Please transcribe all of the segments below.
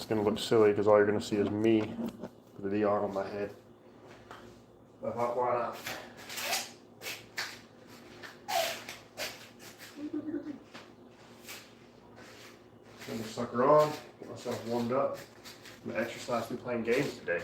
it's going to look silly because all you're going to see is me with the VR on my head. But why not? Turn the sucker on, get myself warmed up. I'm going to exercise through playing games today.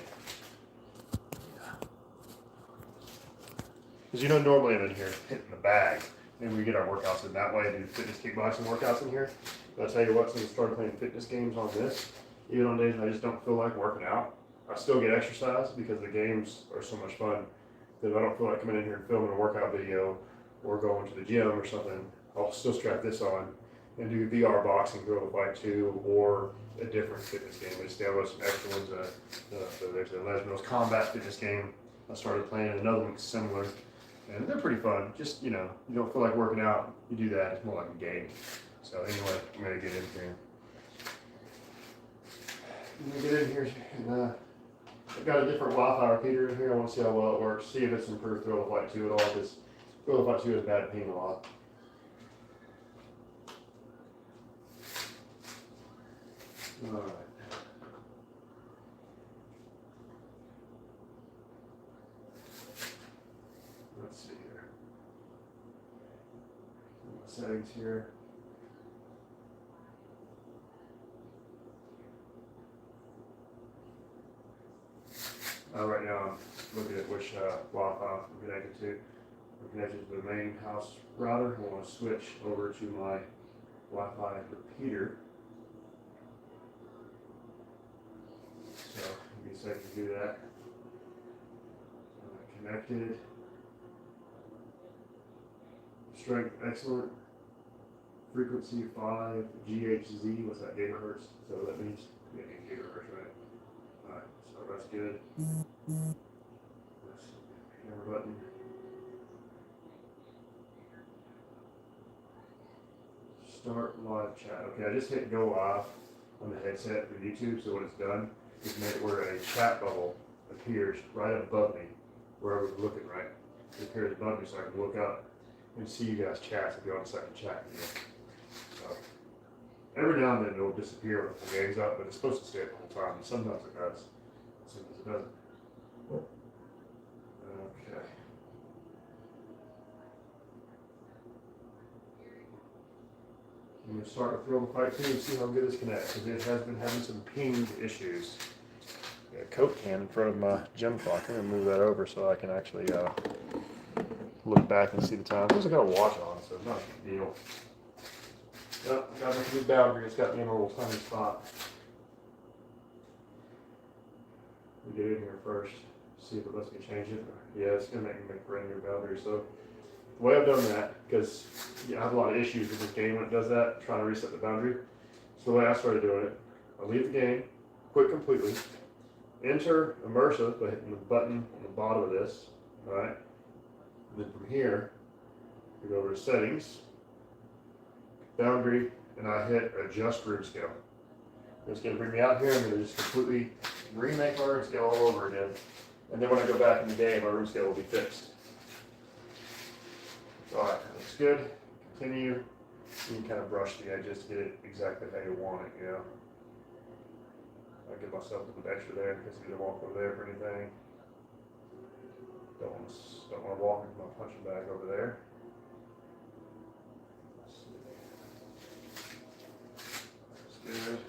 Because you know, normally I'm in here hitting the bag. Maybe we get our workouts in that way, do fitness kickboxing workouts in here. But I'll tell you what, since I started playing fitness games on this, even on days when I just don't feel like working out, I still get exercise because the games are so much fun that if I don't feel like coming in here and filming a workout video or going to the gym or something, I'll still strap this on and do VR boxing, Gorilla Fight 2, or a different fitness game. I just downloaded some extra ones. There's a Les Mills Combat fitness game. I started playing another one similar. And they're pretty fun. Just, you know, you don't feel like working out, you do that. It's more like a game. So anyway, I'm going to get in here. And, I've got a different Wi-Fi repeater in here. I want to see how well it works. See if it's improved Gorilla Fight 2 at all. Because Gorilla Fight 2 is bad at ping a lot. Alright. Let's see here. Settings here. Right now I'm looking at which Wi-Fi I'm connected to. I'm connected to the main house router. I want to switch over to my Wi-Fi repeater. So give me a second to do that. Connected. Strength excellent. Frequency 5 GHz. What's that? Gigahertz. So that means gigahertz, right? Alright, so that's good. Camera button. Start live chat. Okay, I just hit go live on the headset for YouTube. So what it's done is made it where a chat bubble appears right above me, where I was looking. Right, it appears above me, so I can look up and see you guys chat if you're on a second chat video. So every now and then it'll disappear when the full game's up, but it's supposed to stay up the whole time. And sometimes it does. Sometimes it doesn't. Okay. I'm going to start with Gorilla Fight 2 and see how good this connects, because it has been having some ping issues. Got a Coke can in front of my gym clock. I'm going to move that over so I can actually look back and see the time. Of course, I got a watch on, so it's not a big deal. Yep, got my new boundary. It's got me in a little tiny spot. We get in here first, see if it lets me change it. Yeah, it's going to make me make brand new boundary. So the way I've done that, because I have a lot of issues with this game when it does that, trying to reset the boundary. So the way I started doing it, I leave the game, quit completely, enter immersive by hitting the button on the bottom of this, all right? And then from here, we go over to settings, boundary, and I hit adjust room scale. It's going to bring me out here. I'm going to just completely remake my room scale all over again. And then when I go back in the game, my room scale will be fixed. All right, looks good. Continue. You can kind of brush the edges to get it exactly how you want it, you know. I give myself a little extra there because I didn't walk over there for anything. Don't want to walk into my punching bag over there. That's good.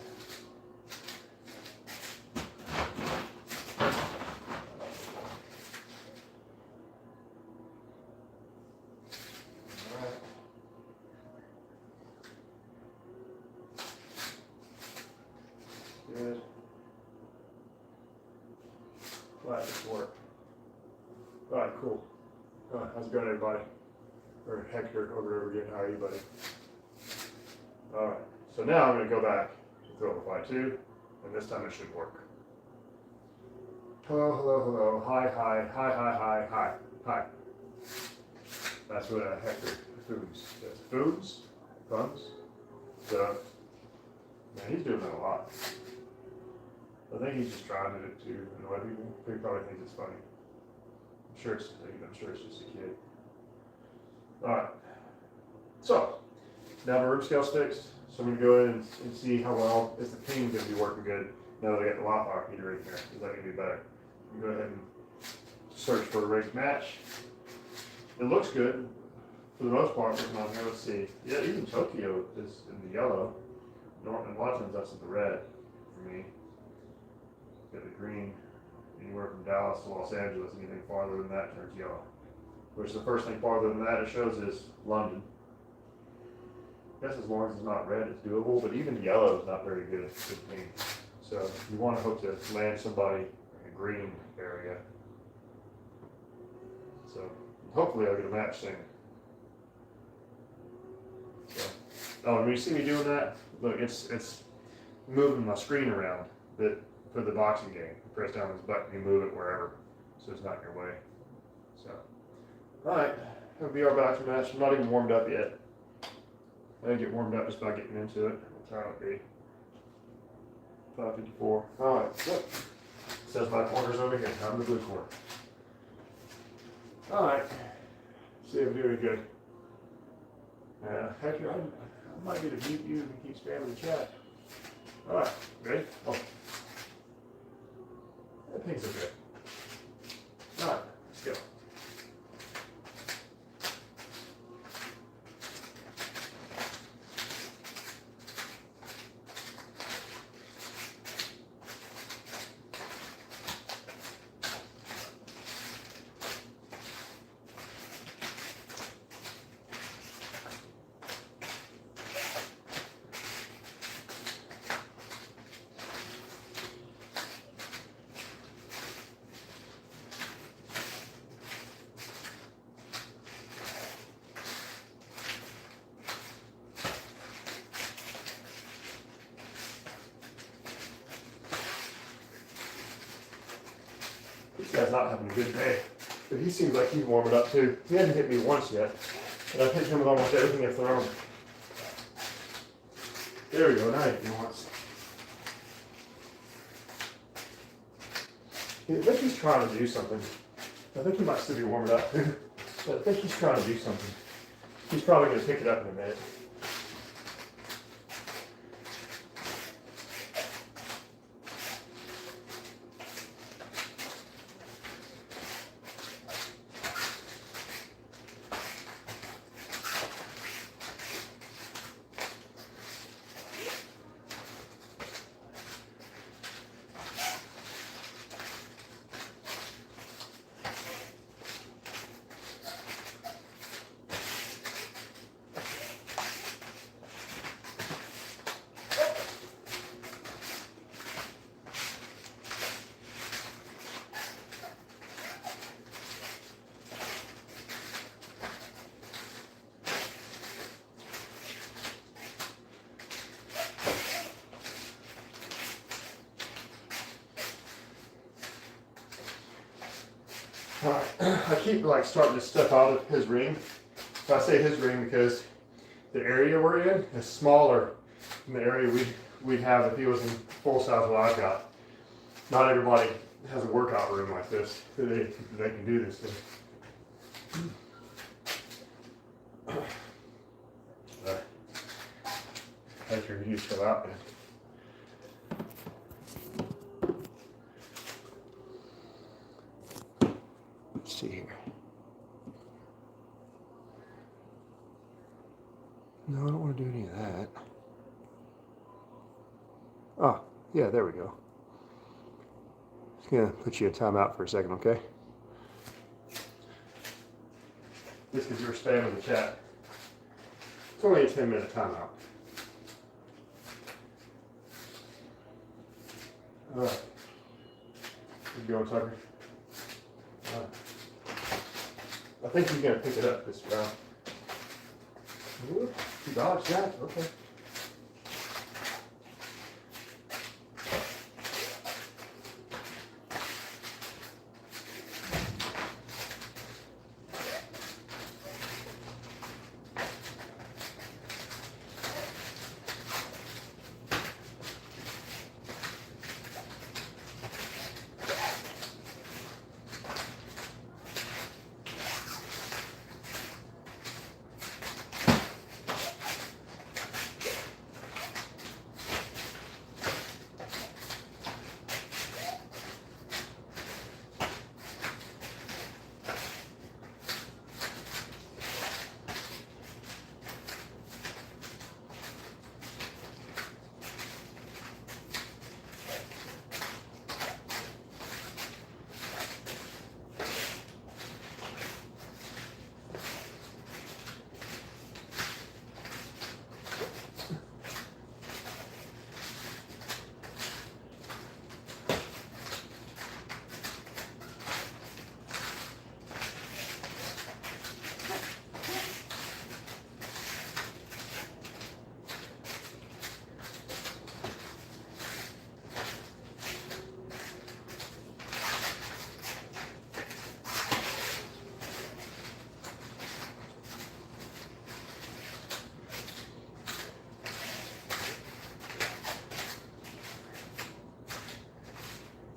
Good. Glad this worked. Alright, cool. Alright, how's it going, everybody? Or Hector over again. How are you, buddy? Alright, so now I'm going to go back to Gorilla Fight 2, and this time it should work. Hello, hello, hello. Hi, hi, hi, hi, hi, hi, hi. That's what Hector Foods says. Foods? Funds? So, man, he's doing that a lot. I think he's just trying to annoy people. He probably thinks it's funny. I'm sure it's just a kid. Alright. So, now my room scale's fixed. So I'm gonna go in and see how well, is the ping gonna be working good? Now that I got the Wi-Fi heater in here, is that gonna be better? I'm gonna go ahead and search for a rigged match. It looks good for the most part. Looking on here, let's see. Yeah, even Tokyo is in the yellow. And a lot of times that's in the red for me. Got the green. Anywhere from Dallas to Los Angeles, anything farther than that turns yellow. Which the first thing farther than that it shows is London. I guess as long as it's not red, it's doable, but even yellow is not very good for me. So you want to hope to land somebody in a green area. So hopefully I'll get a match soon. So, oh, when you see me doing that, look, it's moving my screen around that for the boxing game. You press down this button, you move it wherever, so it's not in your way. So, all right, that'll be our boxing match. I'm not even warmed up yet. I get warmed up just by getting into it. What time it'll be? 5:54. All right, so says my corner's over here. I'm the blue corner. All right. See if I'm doing good. Actually, I might need to mute you and keep spamming the chat. All right, ready? Oh, that thing's okay. All right, let's go. This guy's not having a good day, but he seems like he's warming up too. He hasn't hit me once yet, and I've hit him with almost everything I've thrown. There we go, now he hit me once. I think he's trying to do something. I think he might still be warming up, but I think he's trying to do something. He's probably going to pick it up in a minute. I keep like starting to step out of his ring. So I say his ring because the area we're in is smaller than the area we'd have if he was in full size what I've got. Not everybody has a workout room like this that they can do this in. Thanks for you to chill out, man. Let's see here. No, I don't want to do any of that. Oh, yeah, there we go. Just gonna put you in timeout for a second, okay? Just because you were spamming the chat. It's only a 10-minute timeout. All right. Good going, Tucker. All right. I think he's going to pick it up this round. Ooh, he dodged that. Okay.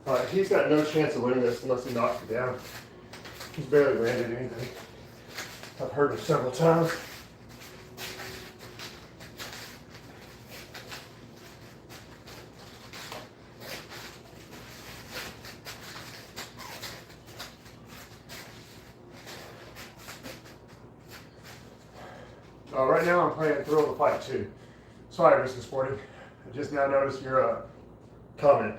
All right, he's got no chance of winning this unless he knocks me down. He's barely landed anything. I've heard him several times. Right now I'm playing Thrill of the Fight 2. Sorry, Mr. Sporting. I just now noticed your comment.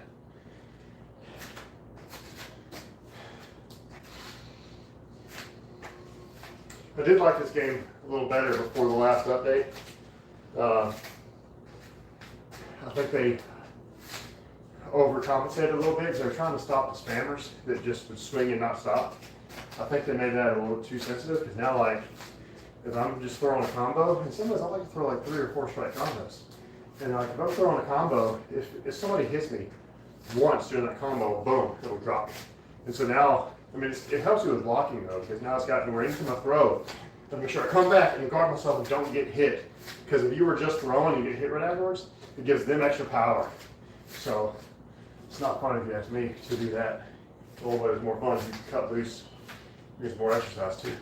I did like this game a little better before the last update. I think they overcompensated a little bit because they were trying to stop the spammers that just would swing and not stop. I think they made that a little too sensitive because now, like, if I'm just throwing a combo, and sometimes I like to throw like 3 or 4 strike combos. And like if I'm throwing a combo, if somebody hits me once during that combo, boom, it'll drop me. And so now, I mean, it helps you with blocking though, because now it's got me where anytime I throw, I make sure I come back and guard myself and don't get hit. Because if you were just throwing and you get hit right afterwards, it gives them extra power. So it's not fun if you ask me to do that. Although it's more fun if you can cut loose. It gives more exercise too.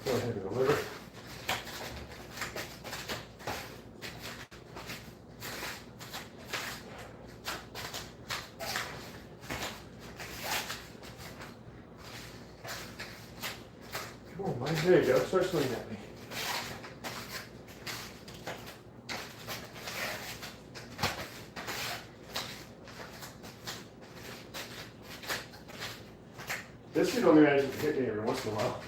Go ahead and deliver. Come on, Mike. There you go. Start swinging at me. This kid only manages to hit me every once in a while.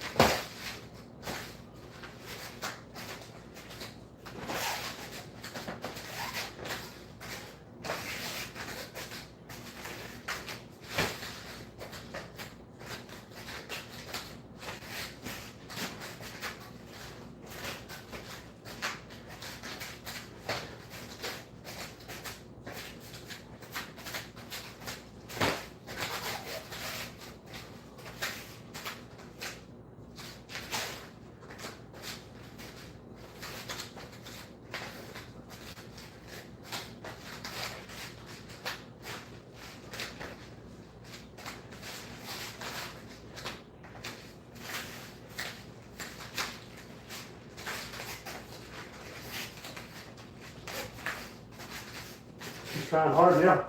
He's trying hard now.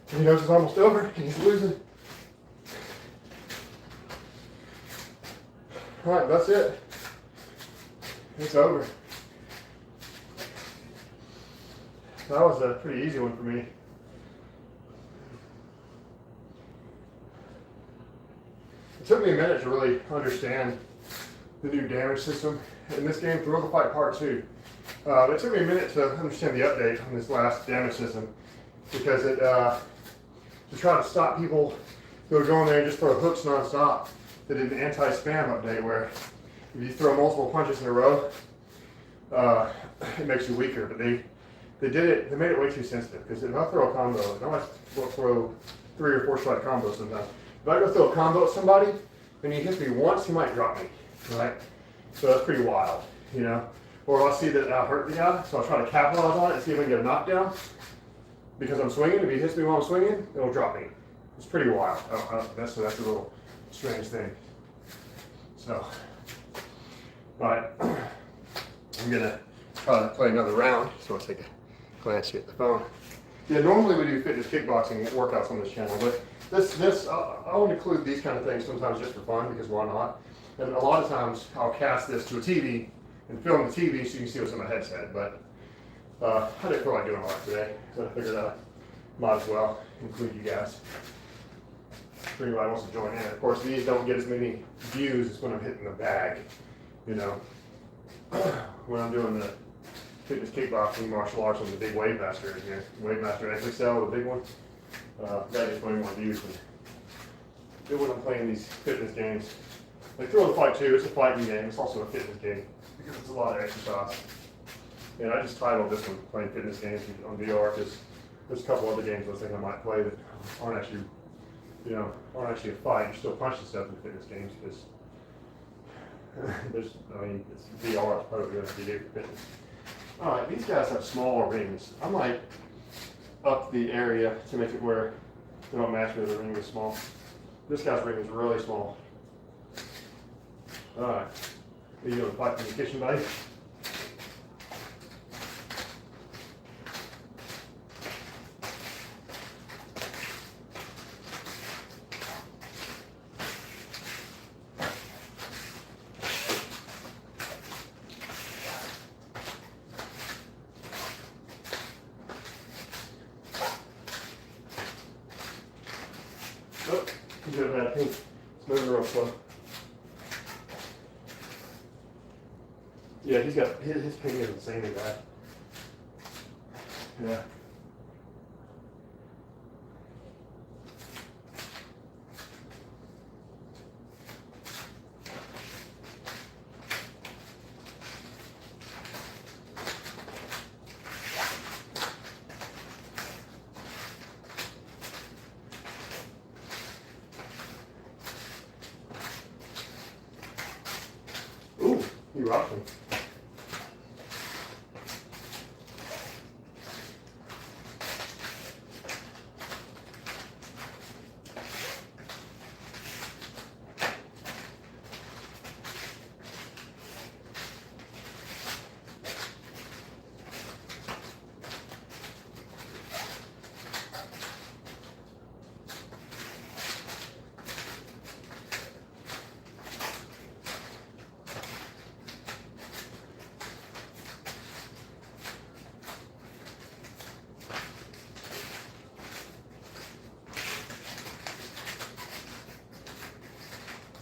He knows it's almost over and he's losing. All right, that's it. It's over. That was a pretty easy one for me. It took me a minute to really understand the new damage system in this game, Thrill of the Fight Part 2. It took me a minute to understand the update on this last damage system because it to try to stop people who are going there and just throw hooks nonstop. They did an anti-spam update where if you throw multiple punches in a row, it makes you weaker. But they made it way too sensitive because if I throw a combo, I always throw 3 or 4 strike combos sometimes. If I go throw a combo at somebody and he hits me once, he might drop me, right? So that's pretty wild, you know. Or I'll see that I hurt the guy, so I'll try to capitalize on it and see if I can get a knockdown. Because I'm swinging, if he hits me while I'm swinging, it'll drop me. It's pretty wild. That's a little strange thing. So, all right, I'm gonna try to play another round. So I'll take a glance here at the phone. Yeah, normally we do fitness kickboxing workouts on this channel, but I'll include these kind of things sometimes just for fun because why not? And a lot of times I'll cast this to a TV and film the TV so you can see what's in my headset. But I didn't feel like doing a lot today, so I figured I might as well include you guys. For anybody who wants to join in. Of course, these don't get as many views as when I'm hitting the bag, you know, when I'm doing fitness kickboxing, martial arts on the big Wave Master in here. Wave Master XXL, the big one. That gets way more views than good when I'm playing these fitness games. Like Thrill of the Fight 2, it's a fighting game, it's also a fitness game because it's a lot of exercise. And I just titled this one playing fitness games on VR because there's a couple other games I was thinking I might play that aren't actually, aren't actually a fight. You're still punching stuff in fitness games because it's VR, it's probably going to be good for fitness. All right, these guys have smaller rings. I might up the area to make it where they don't match me with the ring is small. This guy's ring is really small. All right, are you going to fight in the kitchen, buddy? Oh, he's got a bad pink. It's moving real slow. Yeah, he's got his ping is insanely bad. Yeah. Ooh, he rocked me.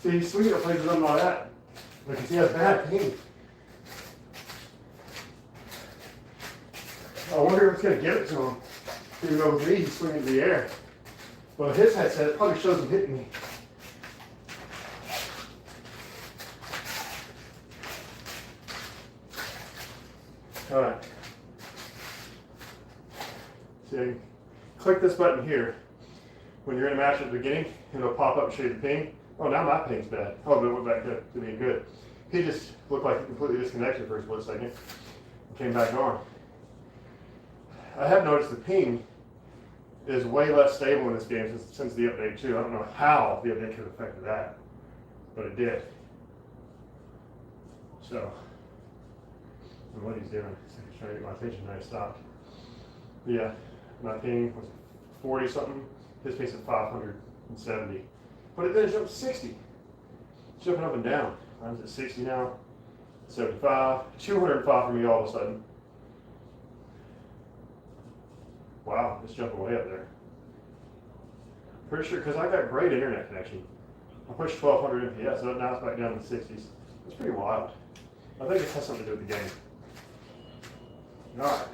See, Sweeter plays with him like that. Because he has bad pain. I wonder if it's going to give it to him. Even though with me, he's swinging in the air. Well, his headset it probably shows him hitting me. All right. See, click this button here. When you're in a match at the beginning, it'll pop up and show you the ping. Oh, now my ping's bad. Oh, but it went back to being good. He just looked like he completely disconnected for a split second and came back on. I have noticed the ping is way less stable in this game since the update too. I don't know how the update could have affected that, but it did. So, and what he's doing, he's trying to get my attention. Now he stopped. Yeah, my ping was 40 something. His ping's at 570. But it then jumped 60. It's jumping up and down. Mine's at 60 now, 75, 205 for me all of a sudden. Wow, it's jumping way up there. Pretty sure, because I got great internet connection. I pushed 1200 FPS, so now it's back down in the 60s. It's pretty wild. I think it has something to do with the game. All right.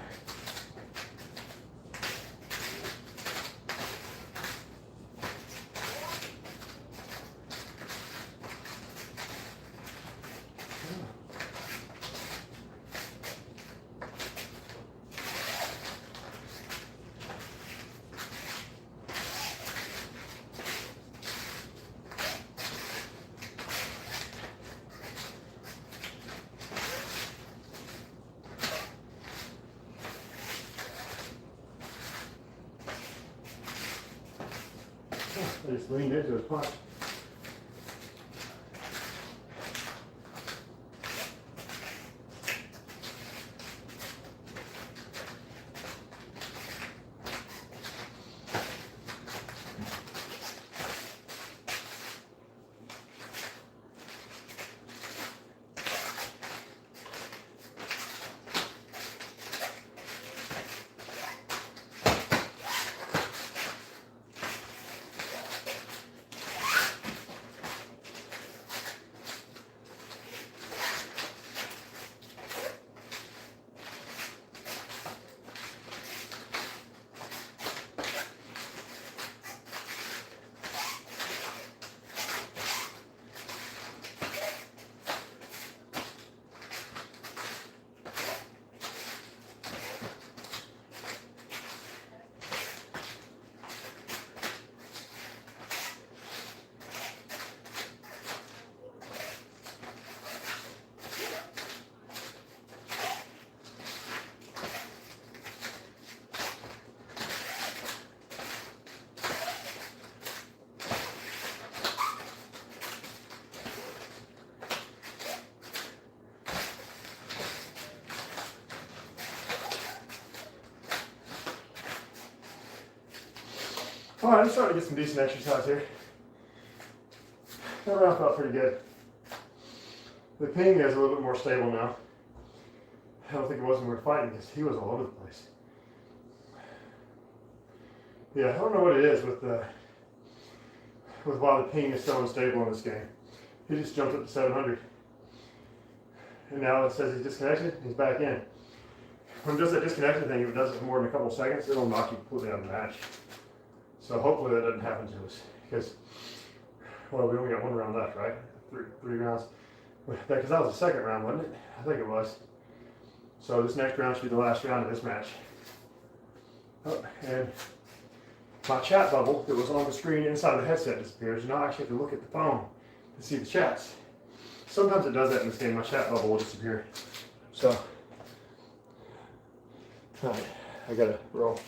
I just leaned into his punch. All right, I'm starting to get some decent exercise here. That round felt pretty good. The ping is a little bit more stable now. I don't think it was when we were fighting because he was all over the place. Yeah, I don't know what it is with why the ping is so unstable in this game. He just jumped up to 700. And now it says he's disconnected, he's back in. When it does that disconnection thing, if it does it for more than a couple of seconds, it'll knock you completely out of the match. So hopefully that doesn't happen to us. Because, well, we only got one round left, right? Three rounds. Because that was the second round, wasn't it? I think it was. So this next round should be the last round of this match. Oh, and my chat bubble that was on the screen inside the headset disappears. Now I actually have to look at the phone to see the chats. Sometimes it does that in this game. My chat bubble will disappear. So, all right, I gotta roll.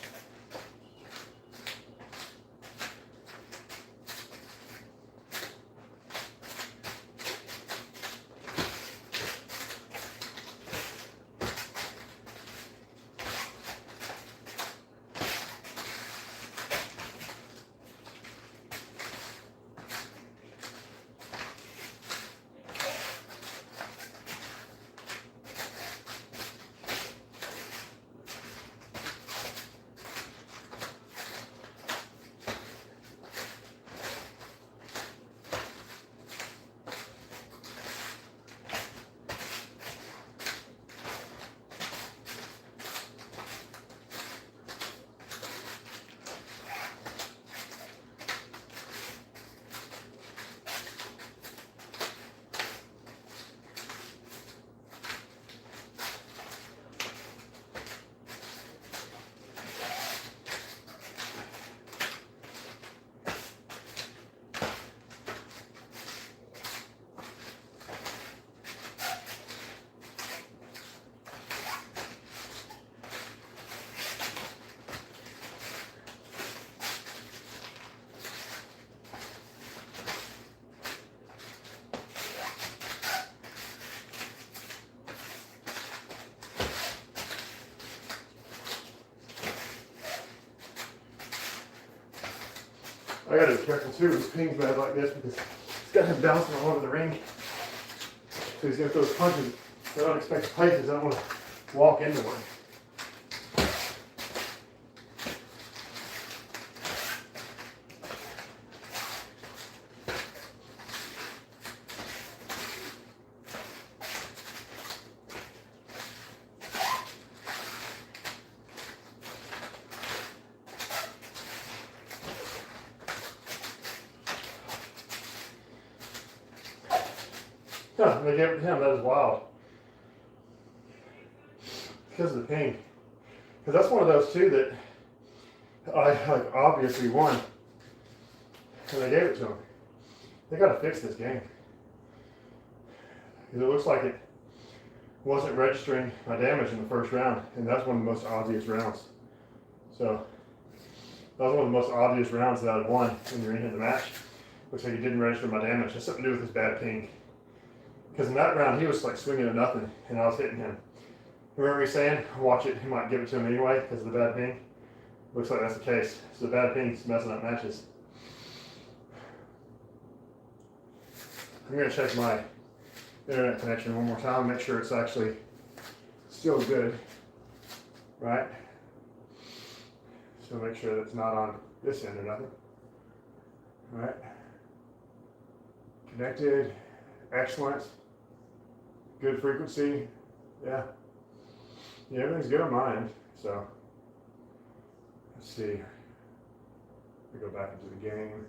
I gotta be careful too with his pings bad like this because he's got him bouncing all over the ring. So he's gonna throw his punches in unexpected places. I don't want to walk into one. Huh, they gave it to him. That is wild. Because of the ping. Because that's one of those too that I like obviously won. And they gave it to him. They got to fix this game. Because it looks like it wasn't registering my damage in the first round. And that's one of the most obvious rounds. So that was one of the most obvious rounds that I'd won when you're in the match. Looks like he didn't register my damage. It has something to do with his bad ping. Because in that round, he was like swinging at nothing, and I was hitting him. Remember me saying, watch it, he might give it to him anyway because of the bad ping? Looks like that's the case. So the bad ping's messing up matches. I'm going to check my internet connection one more time, make sure it's actually still good, right? So make sure that it's not on this end or nothing. All right. Connected. Excellent. Good frequency. Yeah. Yeah, everything's good on my end. So let's see. We go back into the game.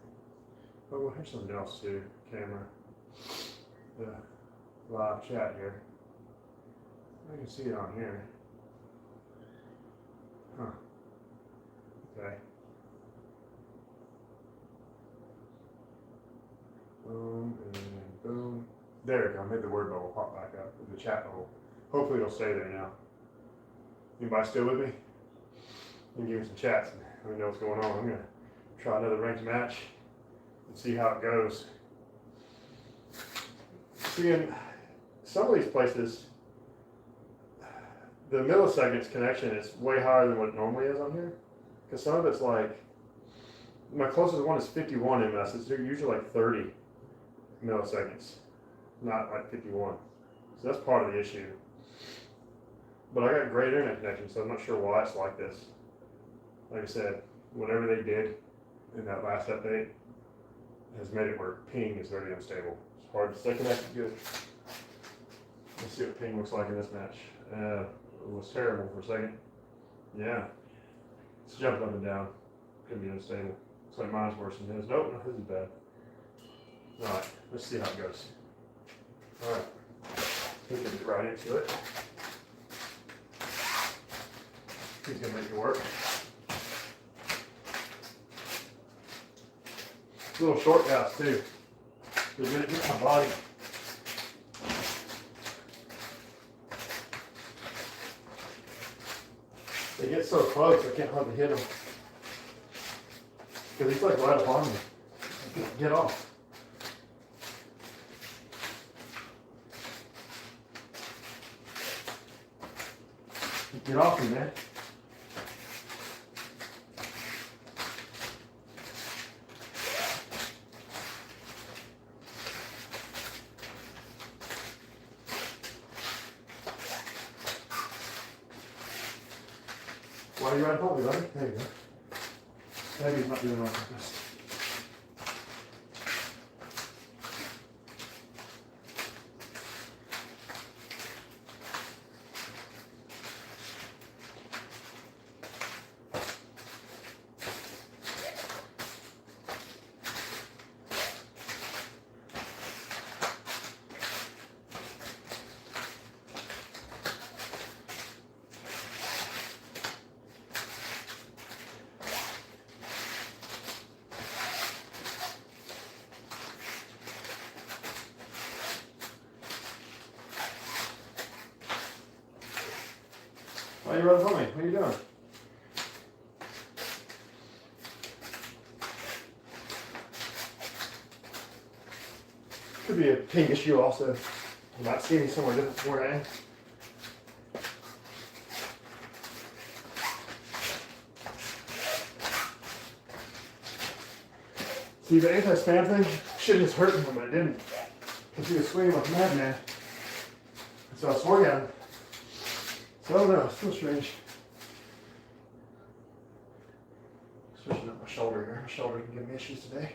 Oh, well, here's something else too. Camera. The live chat here. I can see it on here. Huh. Okay. Boom and boom. There we go. I made the word bubble pop back up. The chat bubble. Hopefully it'll stay there now. Anybody still with me? You can give me some chats and let me know what's going on. I'm going to try another ranked match and see how it goes. See, in some of these places, the milliseconds connection is way higher than what it normally is on here. Because some of it's like my closest one is 51 ms. They're usually like 30 milliseconds, not like 51. So that's part of the issue. But I got great internet connection, so I'm not sure why it's like this. Like I said, whatever they did in that last update has made it where ping is very unstable. It's hard to stay connected good. Let's see what ping looks like in this match. It was terrible for a second. Yeah. It's jumping up and down. Could be unstable. Looks like mine's worse than his. Nope, his is bad. Alright, let's see how it goes. Alright. We can get right into it. He's gonna make it work. Little short guys too. They're gonna hit my body. They get so close, I can't hardly hit them. Because he's like right upon me. Get off. Get off me, man. Why are you right upon me, buddy? There you go. Maybe he's not doing right like this. Why are you running from me? What are you doing? Could be a ping issue also. You might see me somewhere different from where I am. See, the anti-spam thing should just hurt him, but it didn't. Because he was swinging like a madman. So I swung at him. So I don't know, it's still strange. Switching up my shoulder here. My shoulder can give me issues today.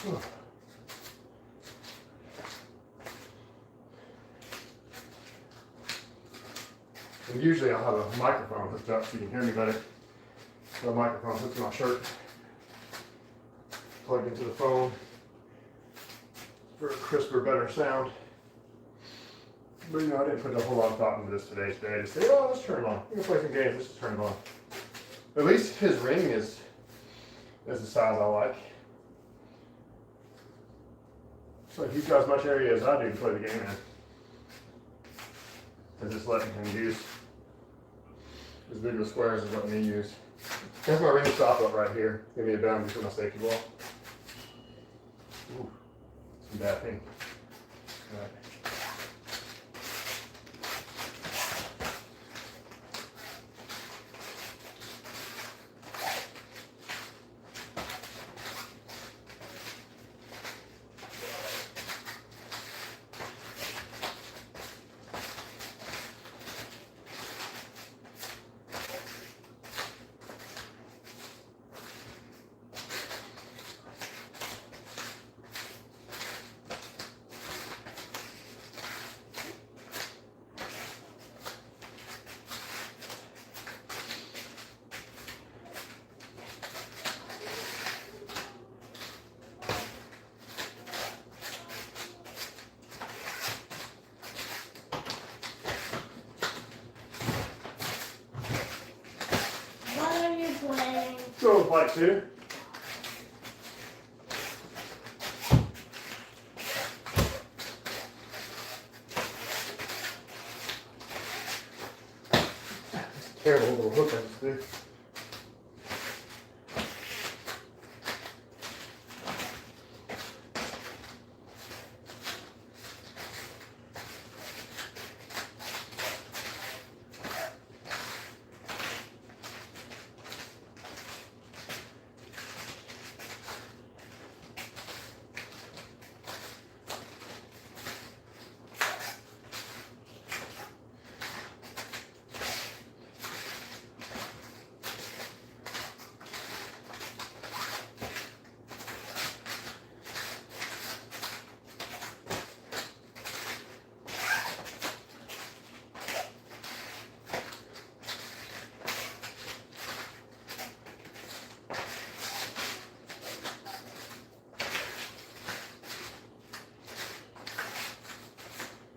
Whew. And usually I'll have a microphone hooked up so you can hear me better. So the microphone hooked to my shirt. Plugged into the phone. For a crisper, better sound. But you know, I didn't put a whole lot of thought into this today. To say, oh, let's turn it on. We can play some games, let's just turn it on. At least his ring is the size I like. So he's got as much area as I do to play the game in. I'm just letting him use as big of squares as letting me use. Here's my ring stop up right here. Give me a boundary for my safety ball. Ooh. Bad thing. All right. Throw a fight too. Terrible little hook I just did.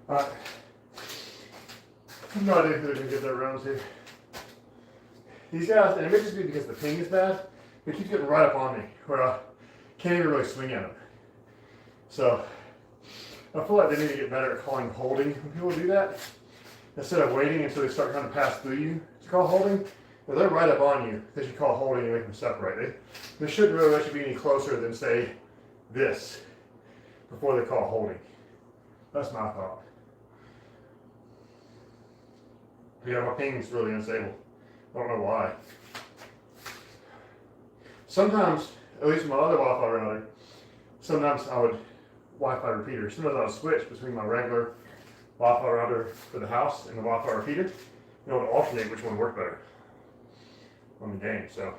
Alright. I have no idea who they're gonna get their rounds here. These guys, and it may just be because the ping is bad, they keep getting right up on me where I can't even really swing at them. So I feel like they need to get better at calling holding when people do that. Instead of waiting until they start trying to pass through you to call holding, if they're right up on you, they should call holding and make them separate. They shouldn't really let you be any closer than, say, this before they call holding. That's my thought. Yeah, my ping is really unstable. I don't know why. Sometimes, at least my other Wi-Fi router, sometimes I would Wi-Fi repeater. Sometimes I would switch between my regular Wi-Fi router for the house and the Wi-Fi repeater. You know, to alternate which one worked better on the game. So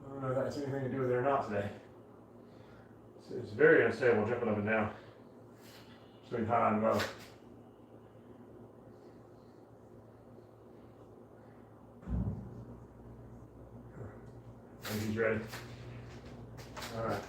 I don't know if that has anything to do with it or not today. It's very unstable jumping up and down between high and low. I think he's ready. All right.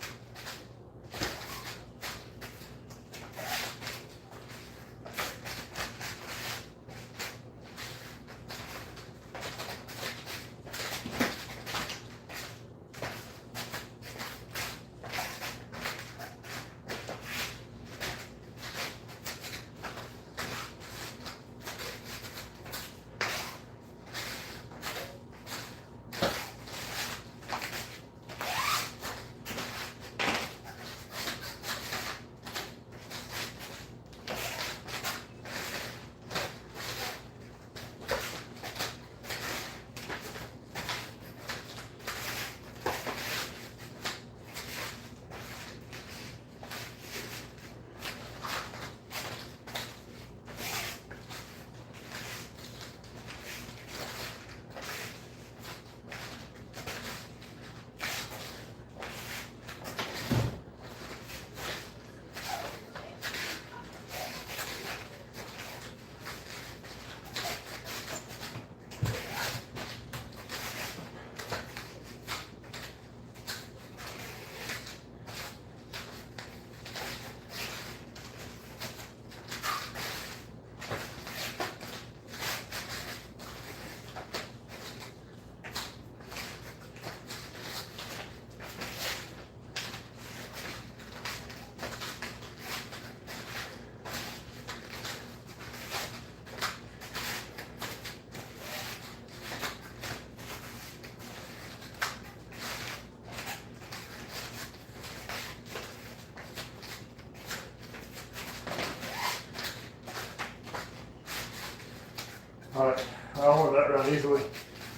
Alright, I won that round easily.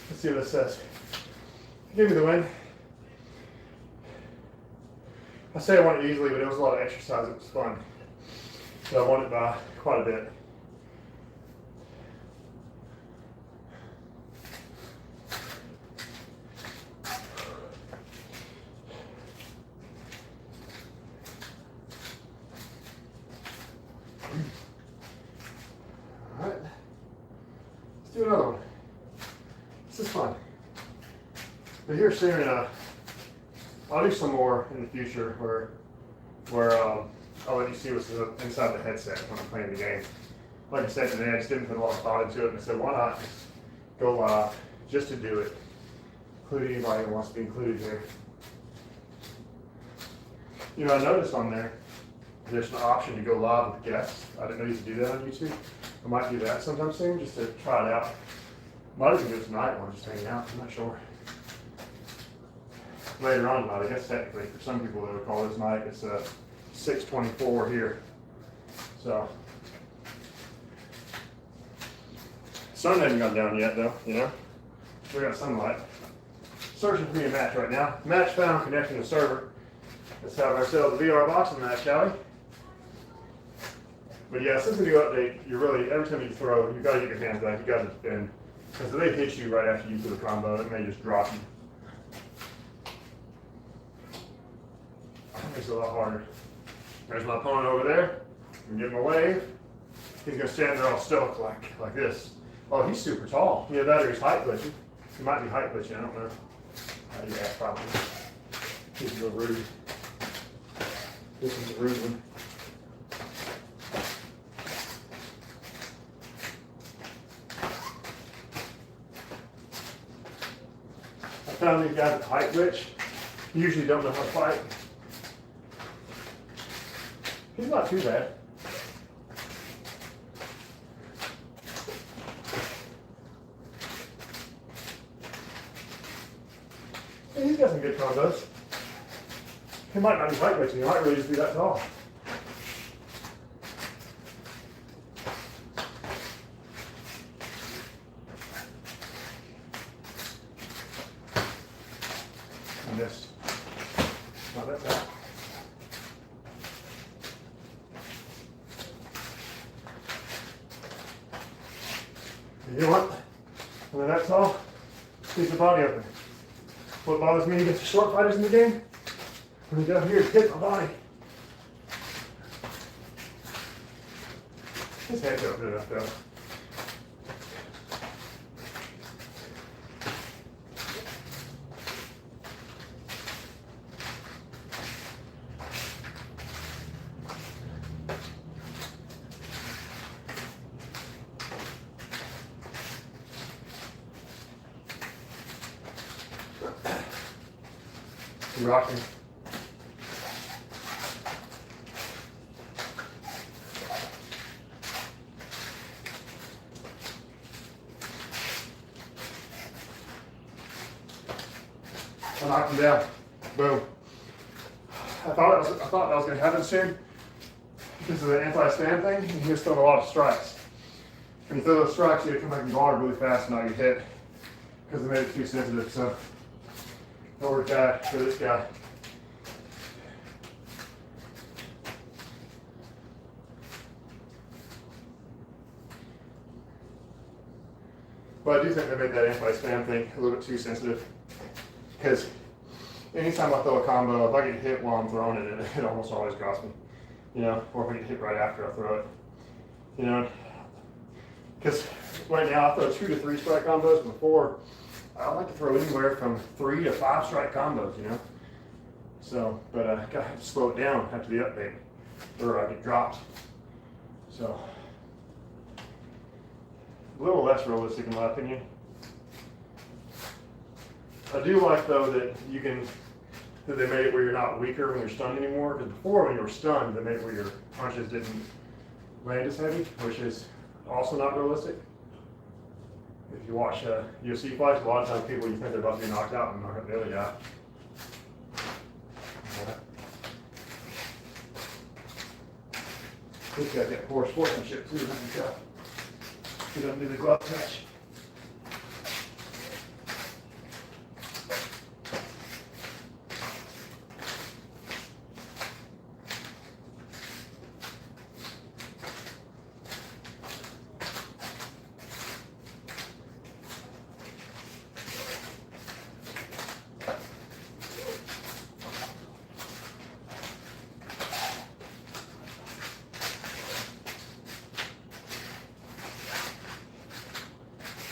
Let's see what it says. Give me the win. I say I won it easily, but it was a lot of exercise. It was fun. So I won it by quite a bit. Alright. Let's do another one. This is fun. But here soon, I'll do some more in the future where I'll let you see what's inside the headset when I'm playing the game. Like I said today, I just didn't put a lot of thought into it, and I said, why not just go live just to do it, include anybody who wants to be included here. You know, I noticed on there's an option to go live with guests. I didn't know you could do that on YouTube. I might do that sometime soon just to try it out. Might even do it tonight while I'm just hanging out. I'm not sure. Later on tonight, I guess technically for some people they would call this night. It's 6:24 here. So sun hasn't gone down yet though, you know. We got sunlight. Searching for me a match right now. Match found, connecting the server. Let's have ourselves a VR boxing match, shall we? But yeah, since the new update, you really, every time you throw, you've got to get your hands back, you got to defend. Because if they hit you right after you do the combo, it may just drop you. It makes it a lot harder. There's my opponent over there. I'm getting my wave. He's going to stand there all stoic like this. Oh, he's super tall. Either that or he's height glitching. He might be height glitching, I don't know. How do you ask probably? He's a little rude. This is a rude one. found these guys at height rich usually don't know how to fight. He's not too bad. Yeah, he's got some good combos. He might not be height rich, he might really just be that tall. I missed. Not that bad. You know what? When that's all, keep the body open. What bothers me against the short fighters in the game, when you go here, hit my body. His head's open enough though. Rocking. I knocked him down. Boom. I thought that was going to happen soon because of the anti-stand thing. And he was throwing a lot of strikes. When you throw those strikes, you got to come back and guard really fast and not get hit because they made it too sensitive. So. Over that for this guy. But I do think they made that anti-spam thing a little bit too sensitive. Because anytime I throw a combo, if I get hit while I'm throwing it, it almost always costs me. You know, or if I get hit right after I throw it. You know, because right now I throw 2 to 3 strike combos. Before, I like to throw anywhere from 3 to 5 strike combos, you know. So, but I gotta have to slow it down after the update, or I get dropped. So, a little less realistic in my opinion. I do like though that that they made it where you're not weaker when you're stunned anymore. Because before, when you were stunned, they made it where your punches didn't land as heavy, which is also not realistic. If you watch UFC fights, a lot of times people, you think they're about to be knocked out and knock out the other guy. This guy's got poor sportsmanship too, doesn't he? He doesn't do the glove touch.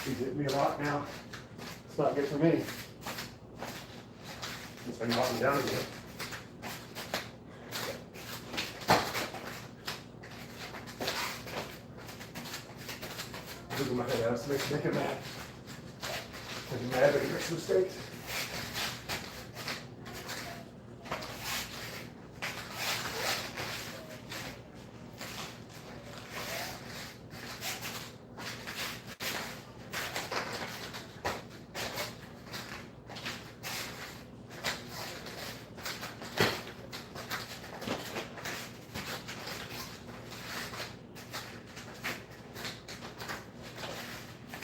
He's hitting me a lot now. It's not good for me. Since I'm knocking down again. Look at my head out, so make him mad. Make him mad, but he makes mistakes.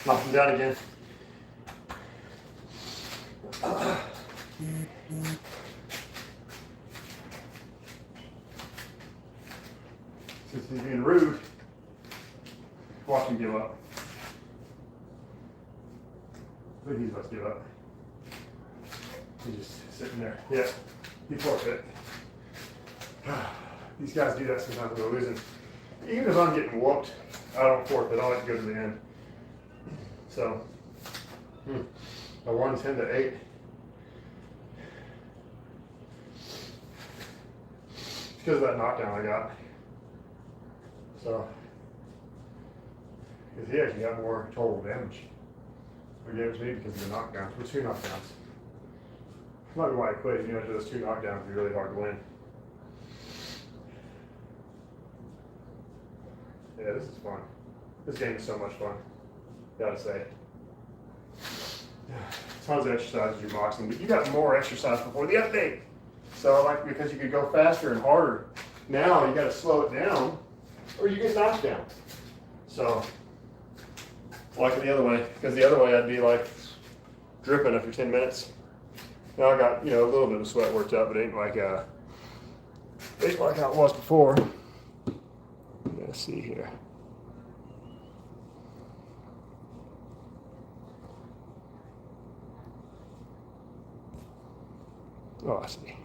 Knock him down again. Since he's being rude, watch him give up. I think he's about to give up. He's just sitting there. Yeah, he forfeit. These guys do that sometimes when they're losing. Even if I'm getting whooped, I don't forfeit. I like to go to the end. So, a 110 to 8. It's because of that knockdown I got. So, because he actually got more total damage. He gave it to me because of the knockdowns. With 2 knockdowns. Might be why I quit. You know, those 2 knockdowns would be really hard to win. Yeah, this is fun. This game is so much fun. Gotta say. Tons of exercises you're boxing, but you got more exercise before the update. So like because you could go faster and harder. Now you got to slow it down, or you get knocked down. So like the other way, because the other way I'd be like dripping after 10 minutes. Now I got, you know, a little bit of sweat worked up, but it ain't like how it was before. Let's see here. Oh, I see.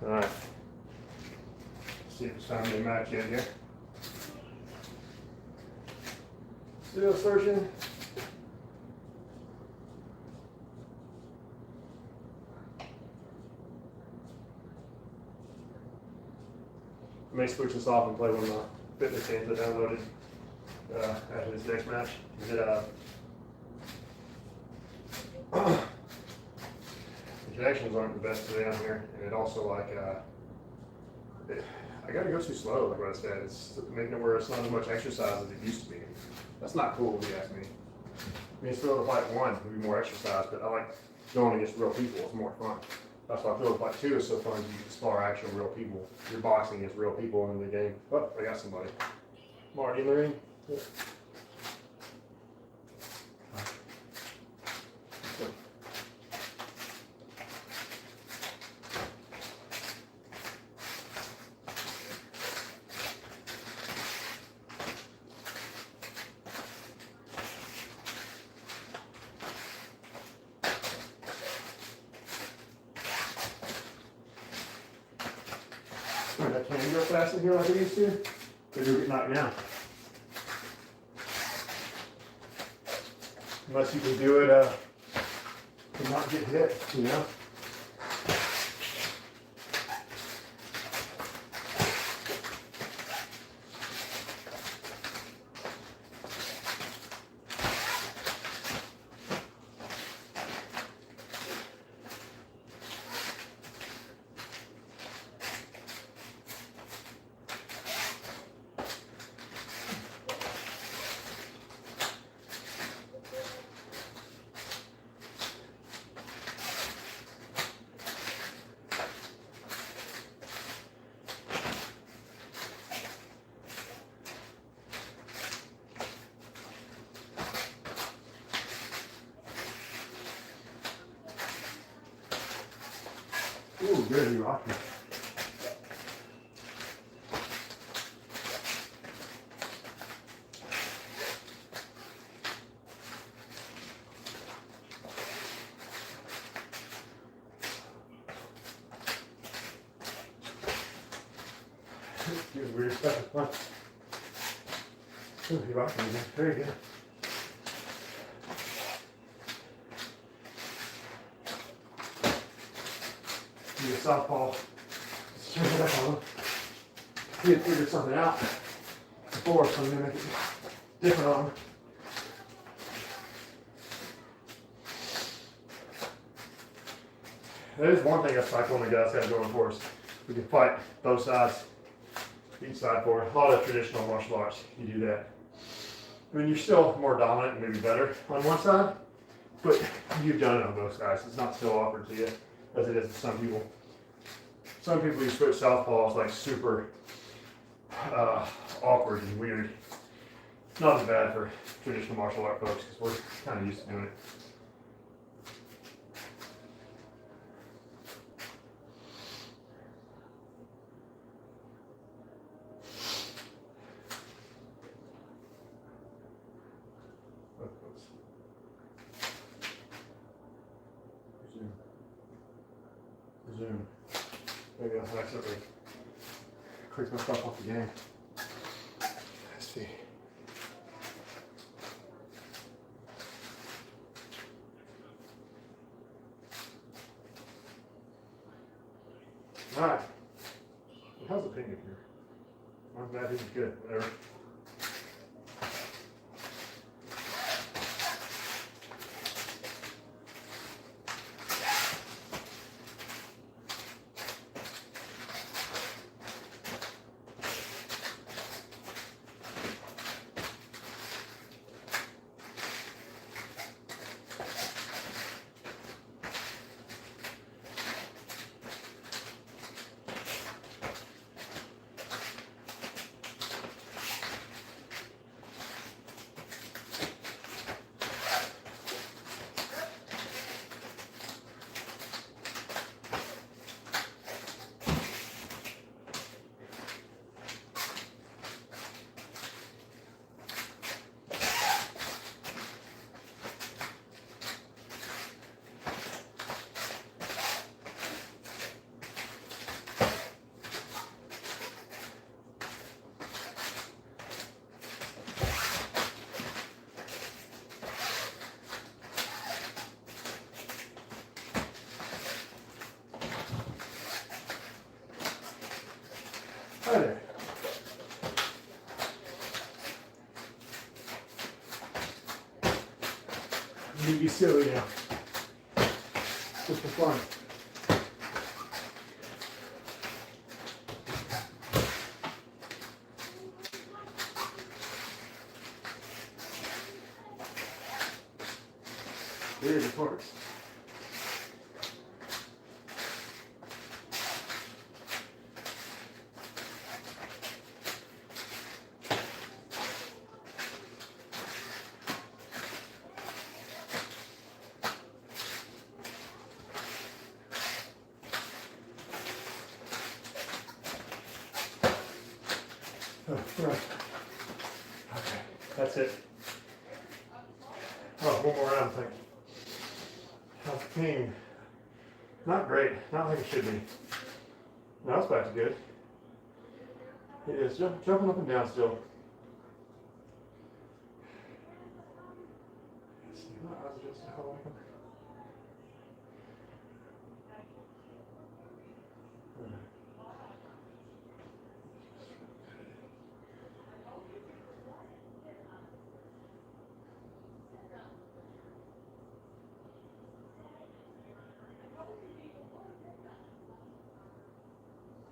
All right. Let's see if it's time to match yet here. Still searching. I may switch this off and play one of my fitness games I downloaded after this next match. The connections aren't the best today on here, and it also like I gotta go too slow, like what I said. It's making it where it's not as much exercise as it used to be. That's not cool if you ask me. I mean, still to fight 1 would be more exercise, but I like going against real people. It's more fun. That's why I feel like fight 2 is so fun. You can spar actual real people. You're boxing against real people in the game. Oh, I got somebody. Marty in the ring. Yeah. I can't go fast in here like I used to, because you'll get knocked down. Unless you can do it and not get hit, you know? Ooh, good, you rock me. Weird stuff. Come on. Ooh, you rock me again. Very good. Do a southpaw. Let's turn it back on. He had figured something out before, so I'm going to make it different on him. That is one thing that Cyclone guys have going for us. We can fight both sides, each side for a lot of traditional martial arts. You do that. I mean, you're still more dominant and maybe better on one side, but you've done it on both sides. It's not still offered to you as it is to some people. Some people you switch southpaw is like super awkward and weird. It's not as bad for traditional martial art folks because we're kind of used to doing it. Resume. Maybe I'll accidentally click myself off the game. Let's see. Alright. How's the ping in here? I'm glad he's good. Whatever. You be silly now. Just for fun. There's the torques. Oh, right. Okay, that's it. Oh, one more round, thank you. How's the ping? Not great, not like it should be. No, it's back to good. It is jumping up and down still. Let's see, my eyes are just how I like them.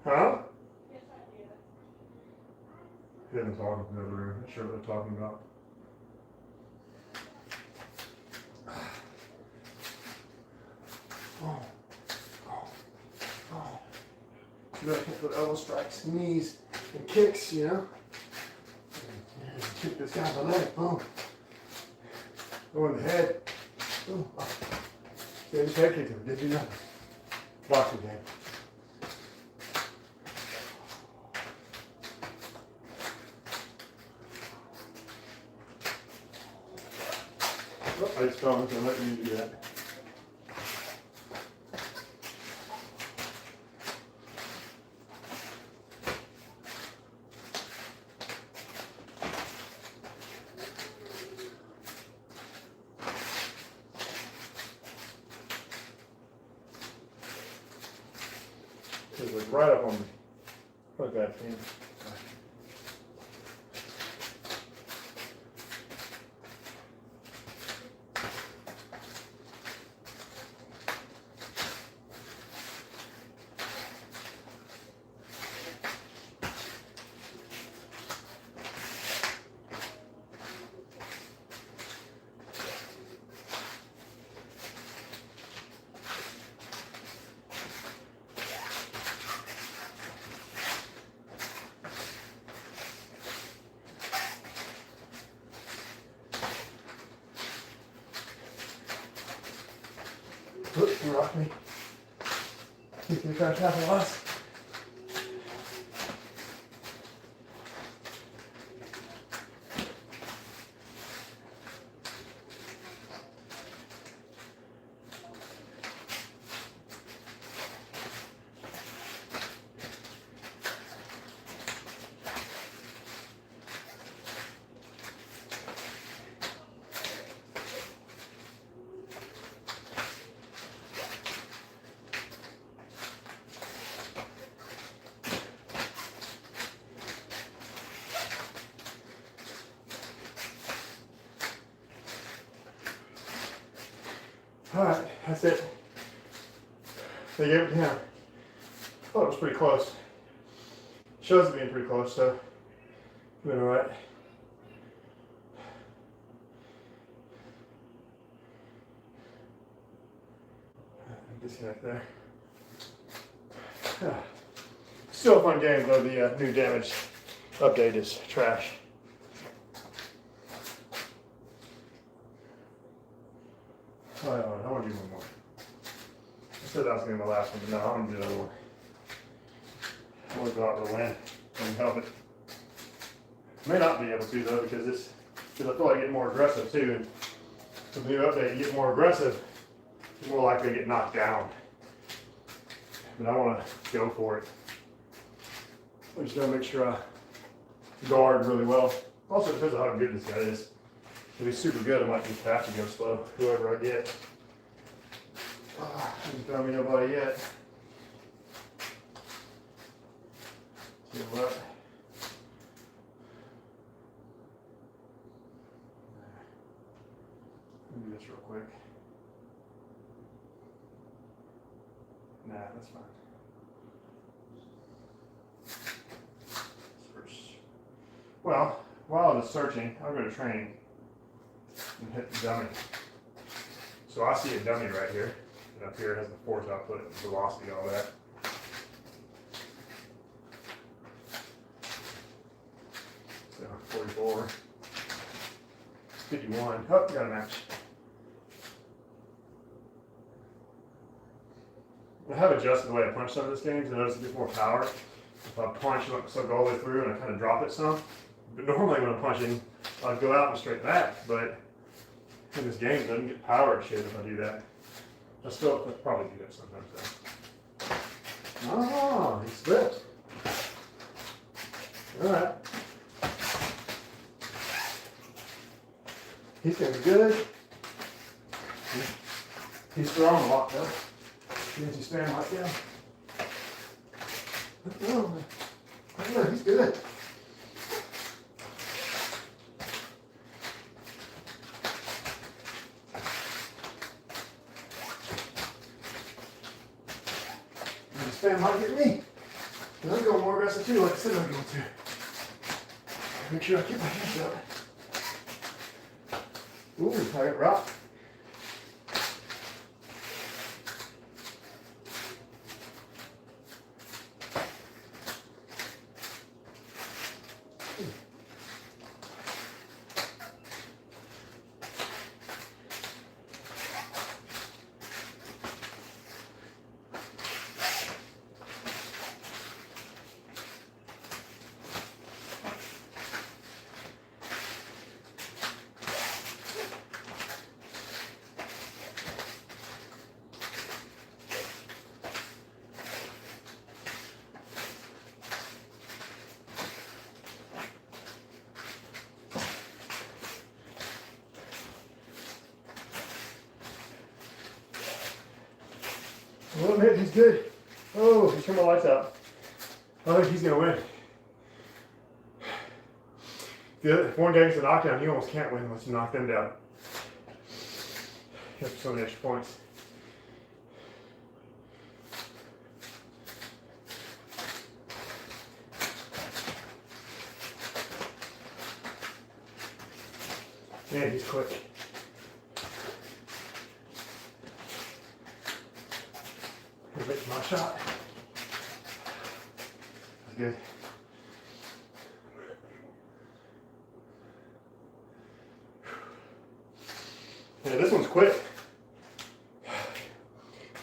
Huh? He didn't talk in the other room. Not sure what they're talking about. Oh. Oh. Oh. You gotta hit with elbow strikes, knees, and kicks, you know? Yeah, kick this guy in the leg. Boom. Go in the head. Boom. Oh. Didn't take it to him. Didn't do nothing. Boxing game. Oh, I just promised I'm letting you do that. It was right up on me. Look at that, man. Look, you rock me. You can try to tackle us. Alright, that's it. They gave it down. Thought it was pretty close. Shows it being pretty close, so doing alright. Disconnect there. Still a fun game, though the new damage update is trash. Alright, I want to do one more. I said that was going to be my last one, but no, I want to do another one. I want to go out with a win and help it. May not be able to, though, because I feel like I get more aggressive, too. And with the new update, you get more aggressive, you're more likely to get knocked down. But I want to go for it. I just got to make sure I guard really well. Also, it depends on how good this guy is. If he's super good, I might just have to go slow, whoever I get. Hasn't found me nobody yet. See what? Maybe this real quick. Nah, that's fine. Search. Well, while I was searching, I'll go to training and hit the dummy. So I see a dummy right here. And up here it has the force output, velocity, all that. So 44, 51. Oh, got a match. I have adjusted the way I punch some of this game because I notice it gets more power. If I punch, so go all the way through and I kind of drop it some. But normally when I'm punching, I'd go out and straight back. But in this game, it doesn't get power and shit if I do that. I still probably do that sometimes though. Oh, he slipped. All right. He's gonna be good. He's throwing a lot though. Did you stand like that? Oh, no, he's good. Stand like me. And I'm going more aggressive too, like I said I'm going to. Make sure I keep my hands up. Ooh, I got rock. Well, man, he's good. Oh, he turned my lights out. I think he's going to win. If one guy gets a knockdown, you almost can't win unless you knock them down. You have so many extra points. Man, he's quick. Here's my shot. That's good. Yeah, this one's quick.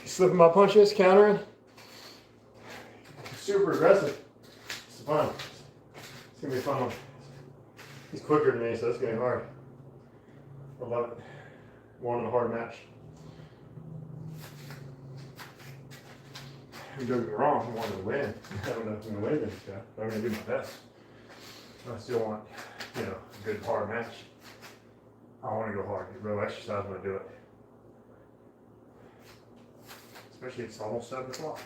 He's slipping my punches, countering. Super aggressive. It's fun. It's gonna be a fun one. He's quicker than me, so it's gonna be hard. I love it. Wanting a hard match. Don't get me wrong, I want to win. I don't know if I'm going to win this guy, but I'm going to do my best. I still want, a good hard match. I want to go hard, get real exercise when I do it. Especially it's almost 7 o'clock.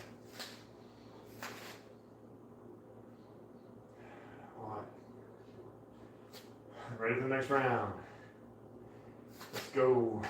All right. Ready for the next round. Let's go.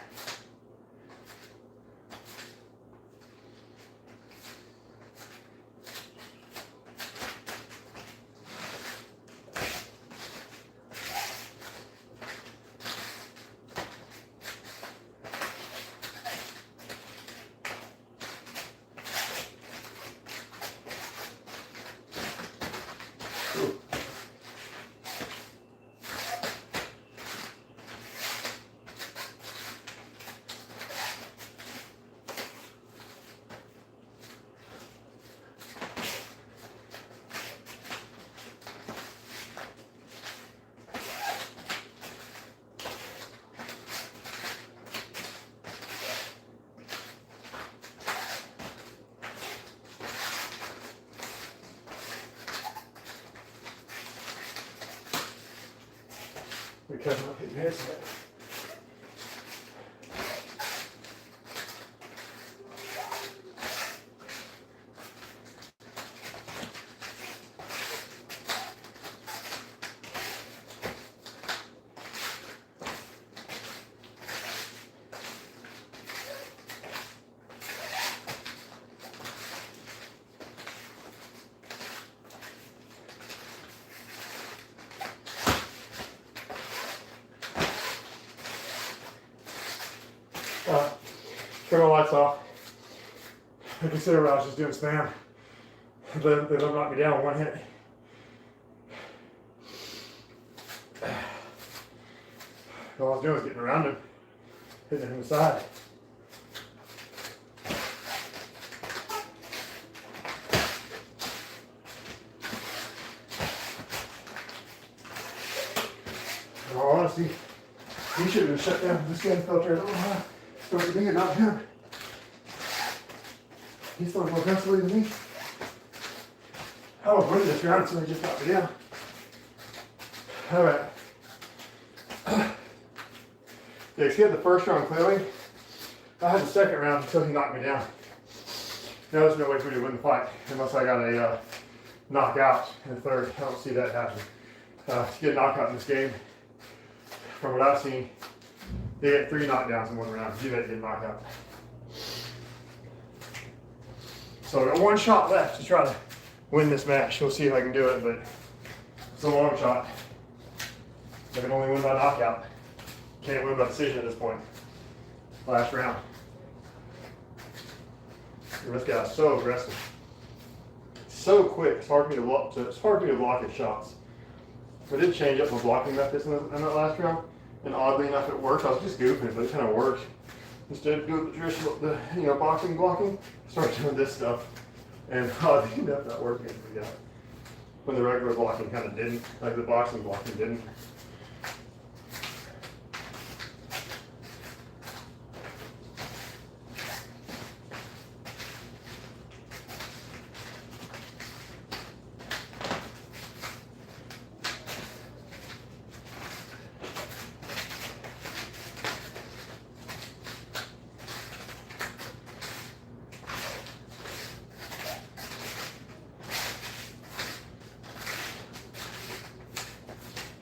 We're coming up in this. turn my lights off. I consider I was just doing spam. They don't knock me down with one hit. All I was doing was getting around him, hitting him from the side. In all honesty, he should have been shut down. This guy felt right over. Supposed to be and not him. He's throwing more aggressively than me. I was winning this round, so they just knocked me down. All right. Yeah, he had the first round clearly. I had the second round until he knocked me down. Now there's no way for me to win the fight unless I got a knockout in the third. I don't see that happening. To get a knockout in this game, from what I've seen, they get 3 knockdowns in one round. You get a knockout. So I got 1 shot left to try to win this match. We'll see if I can do it, but it's a long shot. I can only win by knockout. Can't win by decision at this point. Last round. And this guy's so aggressive. So quick. It's hard for me to block his shots. I did change up my blocking methods in that last round, and oddly enough, it worked. I was just goofing, but it kind of worked. Instead of doing the traditional, boxing blocking, I started doing this stuff, and oddly enough, that worked. When the regular blocking kind of didn't, like the boxing blocking didn't.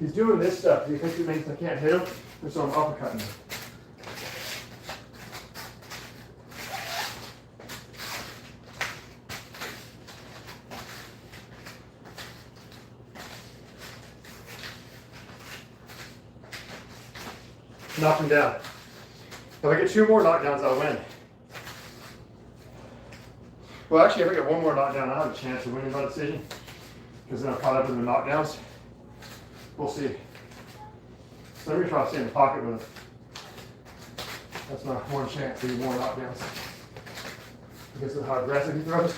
He's doing this stuff. Do you think it means I can't hit him? Or so I'm uppercutting him. Knock him down. If I get 2 more knockdowns, I'll win. Well, actually, if I get 1 more knockdown, I have a chance of winning by decision. Because then I'm caught up in the knockdowns. We'll see. So let me try to stay in the pocket with him. That's my 1 chance to get more knockdowns. Because of how aggressive he throws.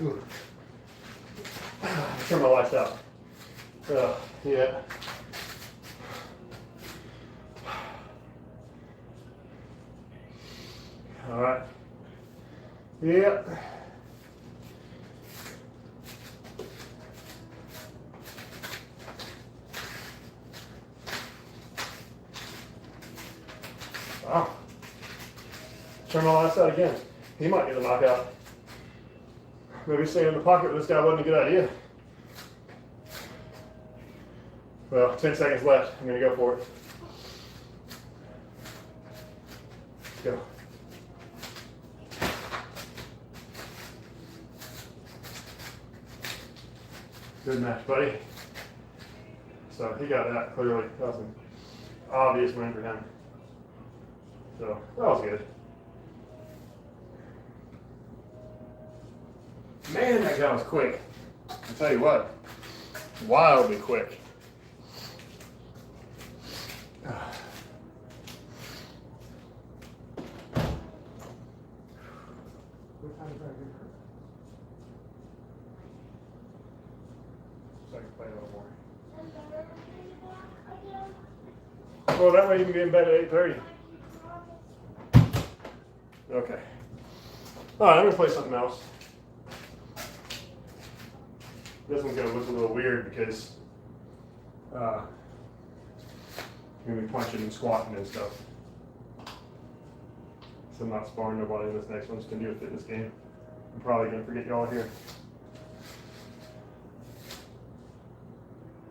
Ooh. Turn my lights out. Yeah. All right. Yeah. Wow. Turn my lights out again. He might get a knockout. Maybe staying in the pocket with this guy wasn't a good idea. Well, 10 seconds left. I'm going to go for it. Let's go. Good match, buddy. So he got that clearly. That was an obvious win for him. So that was good. Man, that guy was quick. I'll tell you what, wildly quick. What time is that good for? So I can play a little more. Well, that way you can get in bed at 8:30. Okay. All right, I'm gonna play something else. This one's gonna look a little weird because I'm gonna be punching and squatting and stuff. So I'm not sparring nobody in this next one. It's gonna be a fitness game. I'm probably gonna forget y'all here.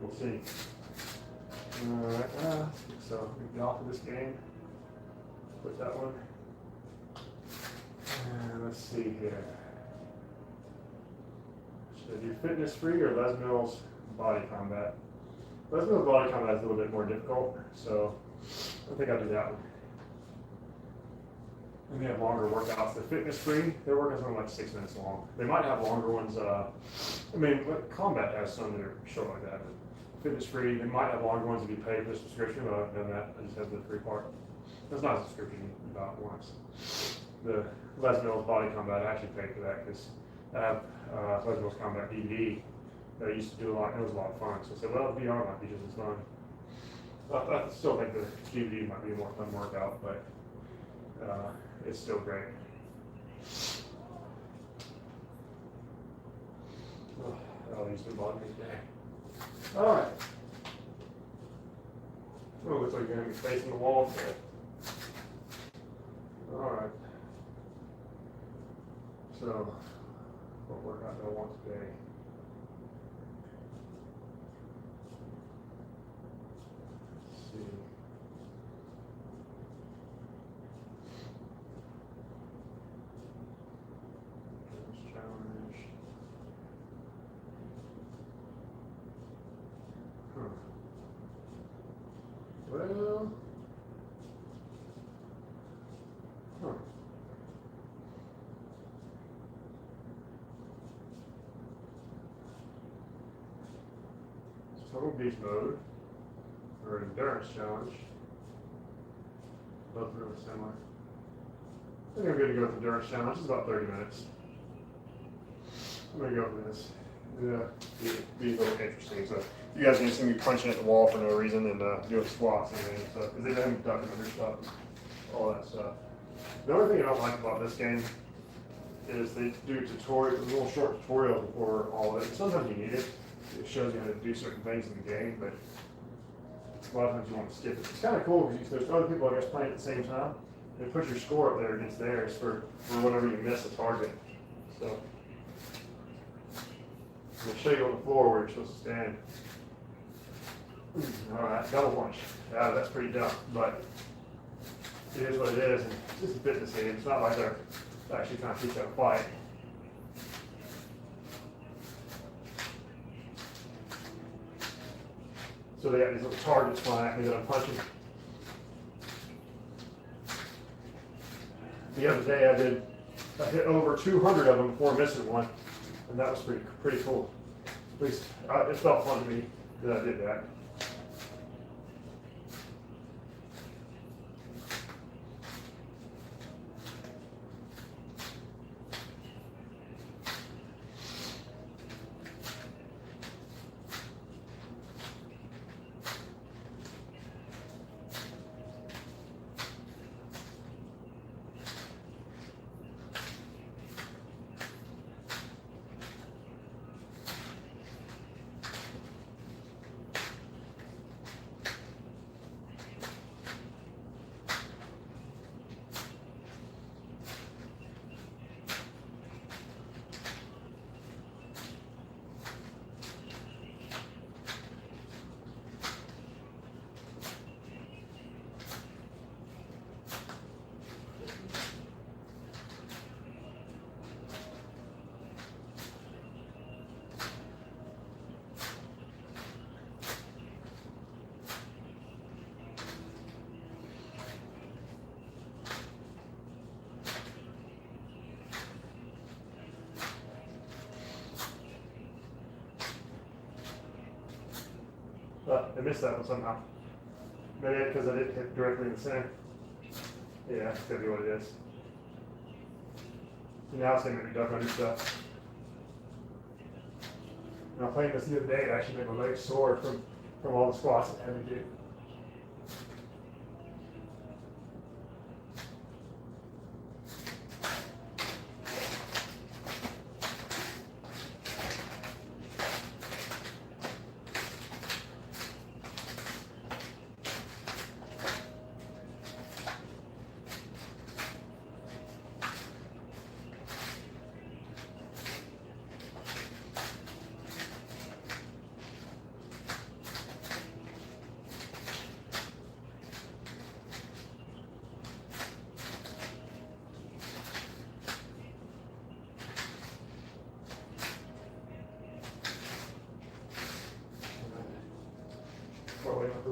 We'll see. Alright, so we can get off of this game. Put that one. And let's see here. Should I do fitness free or Les Mills body combat? Les Mills body combat is a little bit more difficult, so I think I'll do that one. And they have longer workouts. The fitness free, their workouts are like 6 minutes long. They might have longer ones. I mean, combat has some that are short like that. But fitness free, they might have longer ones if you pay for the subscription, but I haven't done that. I just have the free part. That's not a subscription, you buy it once. The Les Mills body combat, I actually paid for that because I have Les Mills combat DVD that I used to do a lot, and it was a lot of fun. So I said, well, the VR might be just as fun. I still think the DVD might be a more fun workout, but it's still great. Oh, these been bothering me today. All right. Oh, looks like you're going to be facing the wall today. All right. So, what workout do I want today? Let's see. Challenge. Well. Total beast mode or endurance challenge. Both really similar. I think I'm going to go with endurance challenge. It's about 30 minutes. I'm going to go for this. Be a little interesting. So you guys are going to see me punching at the wall for no reason and doing squats and everything. So because they haven't ducking under stuff, all that stuff. The only thing I don't like about this game is they do little short tutorials before all of it. Sometimes you need it. It shows you how to do certain things in the game, but a lot of times you want to skip it. It's kind of cool because there's other people, I guess, playing at the same time. They put your score up there against theirs for whenever you miss a target. So I'm going to show you on the floor where you're supposed to stand. All right, double punch. Yeah, that's pretty dumb, but it is what it is. And it's just a fitness game. It's not like they're actually trying to teach you how to fight. So they got these little targets flying at me that I'm punching. The other day I hit over 200 of them before missing one, and that was pretty cool. At least it felt fun to me that I did that. I missed that one somehow. Maybe because I didn't hit directly in the center. Yeah, that's could be what it is. So now it's going to make me duck under stuff. Now playing this the other day, it actually made my legs sore from all the squats I had to do.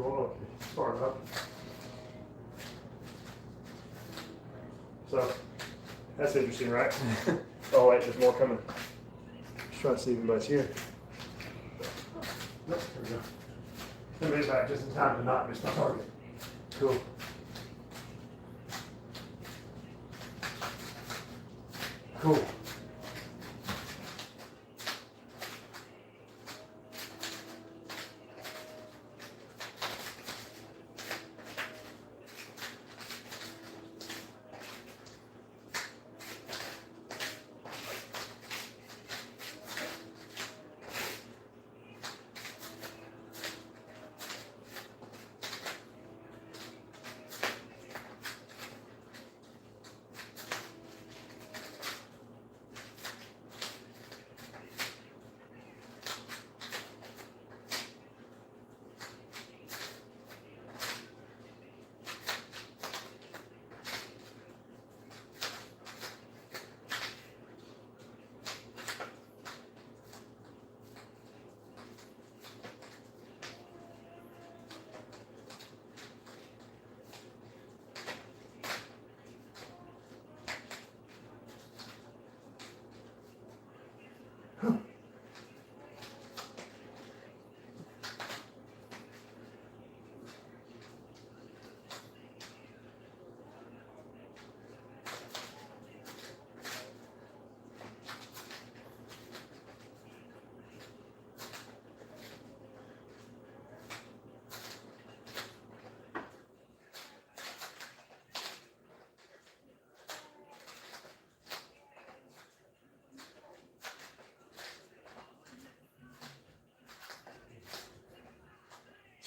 oil start up. So that's interesting, right? Oh wait, there's more coming. Let's try to see if anybody's here. Nope, there we go. Somebody's back just in time to not miss my target. Cool. Cool. Huh.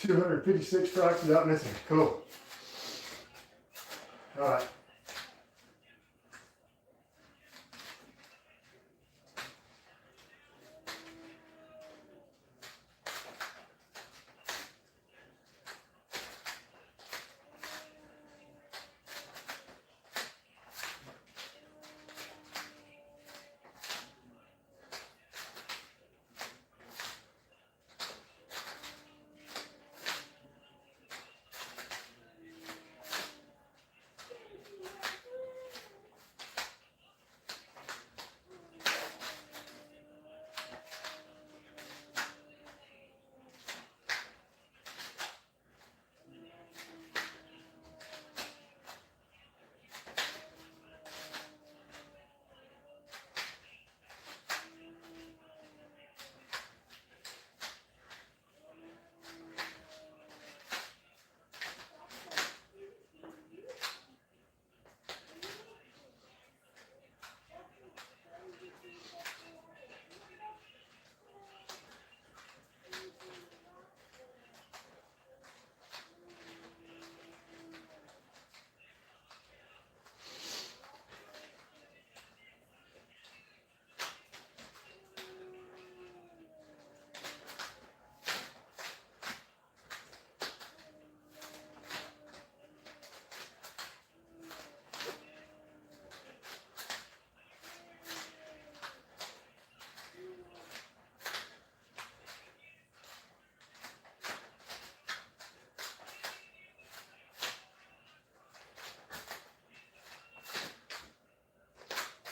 256 strikes without missing. Cool. All right.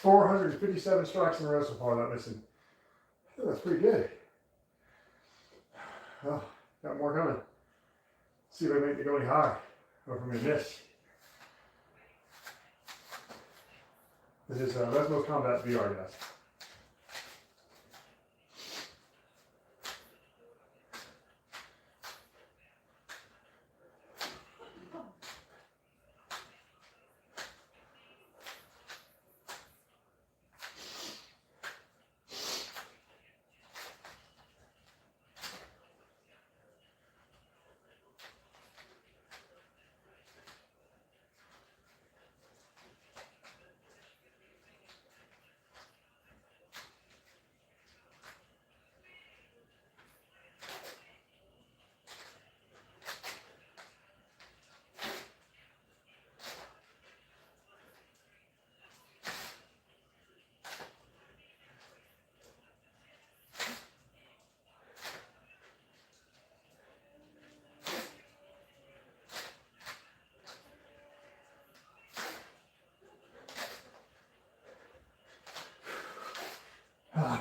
$457 strikes in a row so far without missing. I think that's pretty good. Oh, got more coming. See if I make it go any higher or if I'm gonna miss. This is Resmo's Combat VR, guys.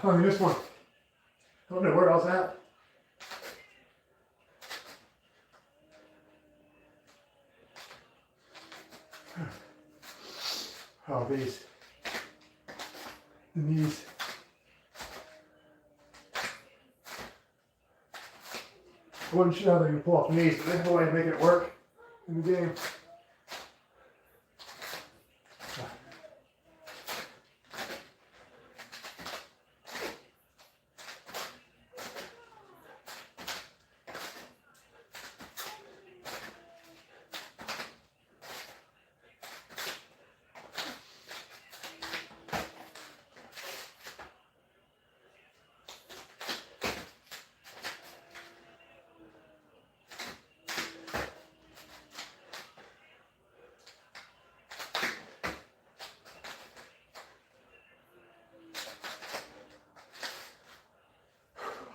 Finally missed one. I don't know where I was at. Oh, these. The knees. I wasn't sure how they can pull off the knees, but they have a way of making it work in the game.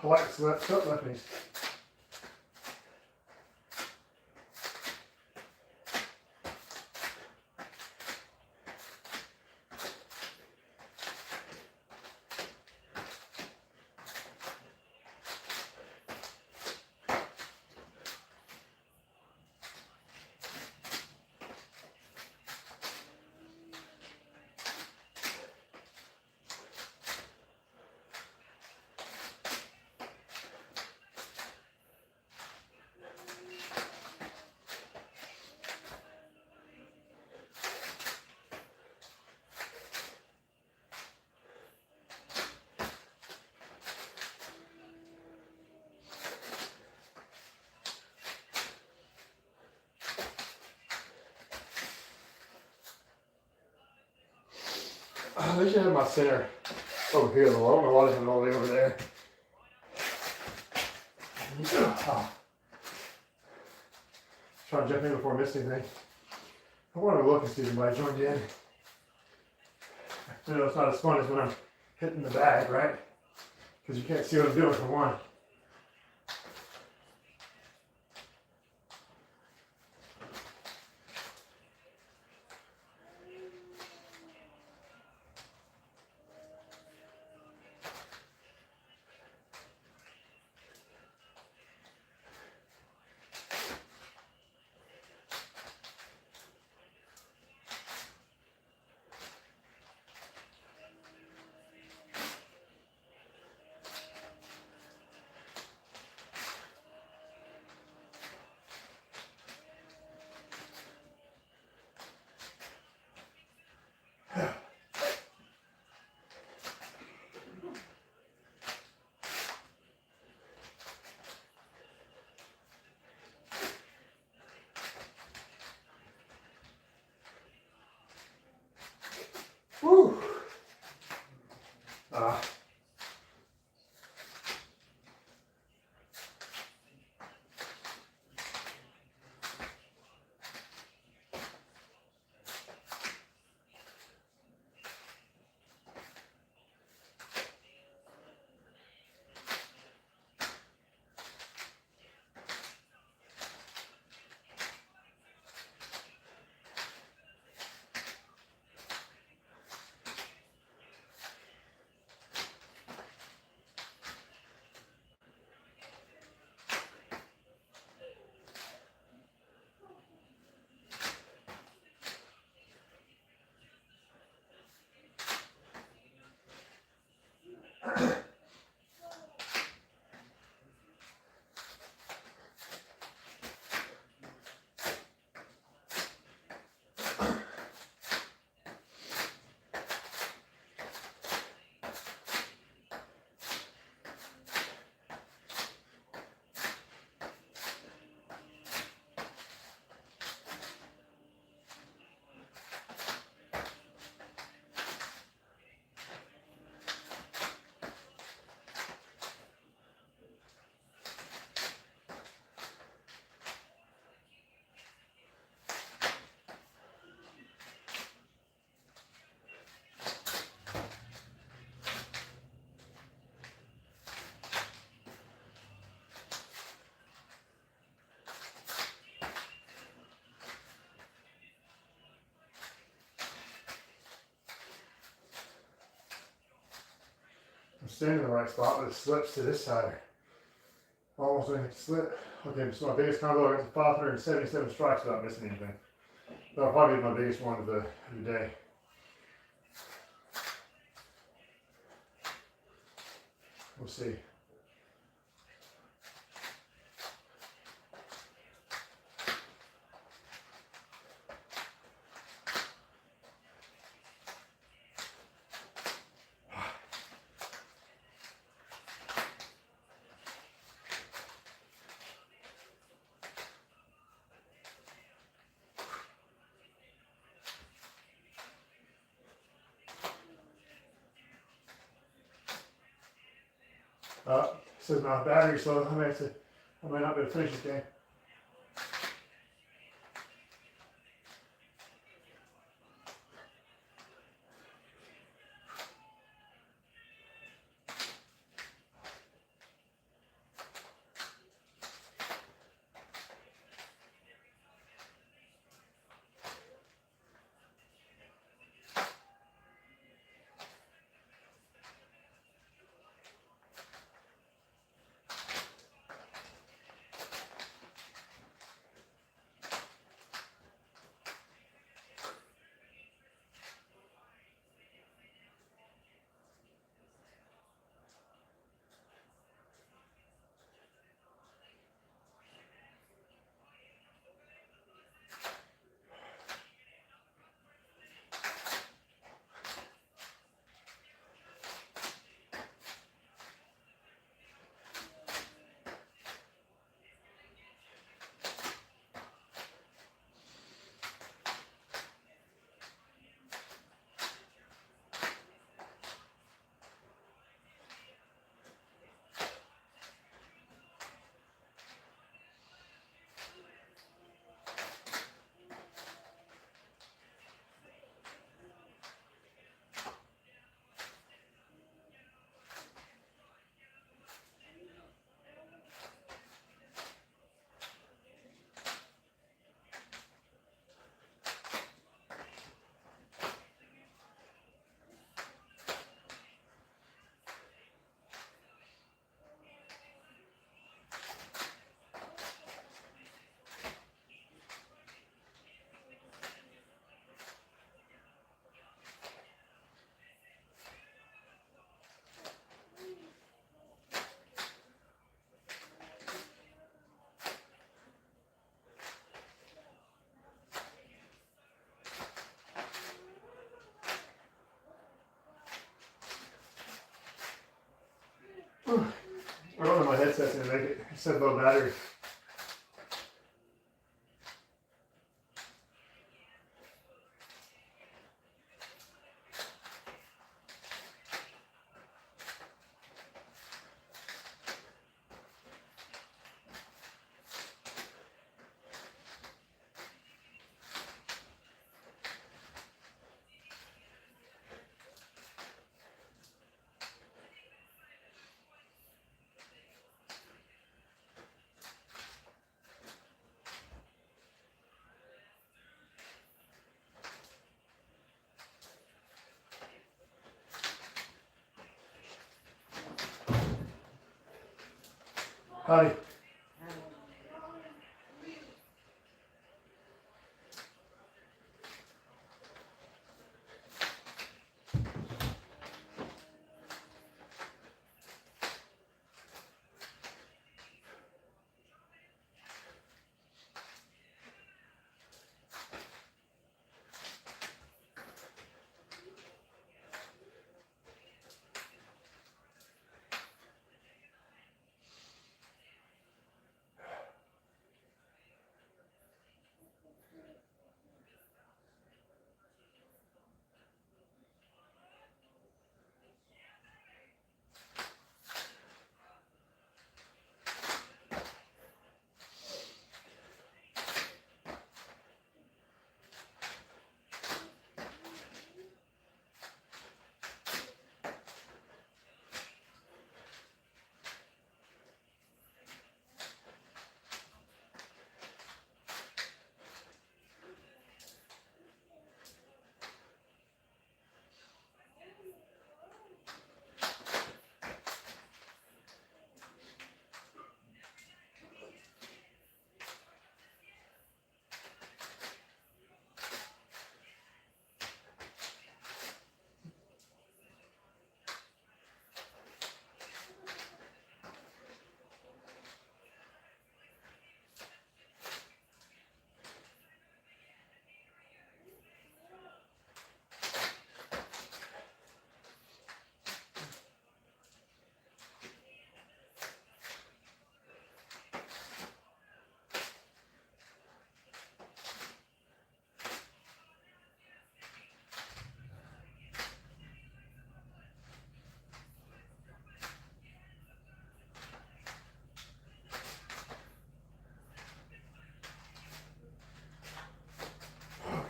I like the left knees. They should have my center over here though. I don't know why they have it all the way over there. Trying to jump in before I miss anything. I want to look and see if anybody joined in. I know it's not as fun as when I'm hitting the bag, right? Because you can't see what I'm doing for one. standing in the right spot, but it slips to this side. Almost didn't slip. Okay, so my biggest combo, I got to 577 strikes without missing anything. That'll probably be my biggest one of the day. We'll see. Says my battery's low. I may not be able to finish this game. I don't know, my headset's gonna make it. It said low battery. Howdy.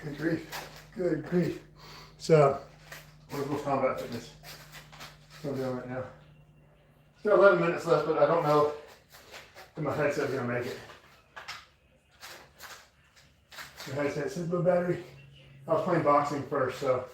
Good grief. Good grief. So, Louisville Combat Fitness. That's what I'm doing right now. Still 11 minutes left, but I don't know if my headset's gonna make it. My headset says low battery. I was playing boxing first, so.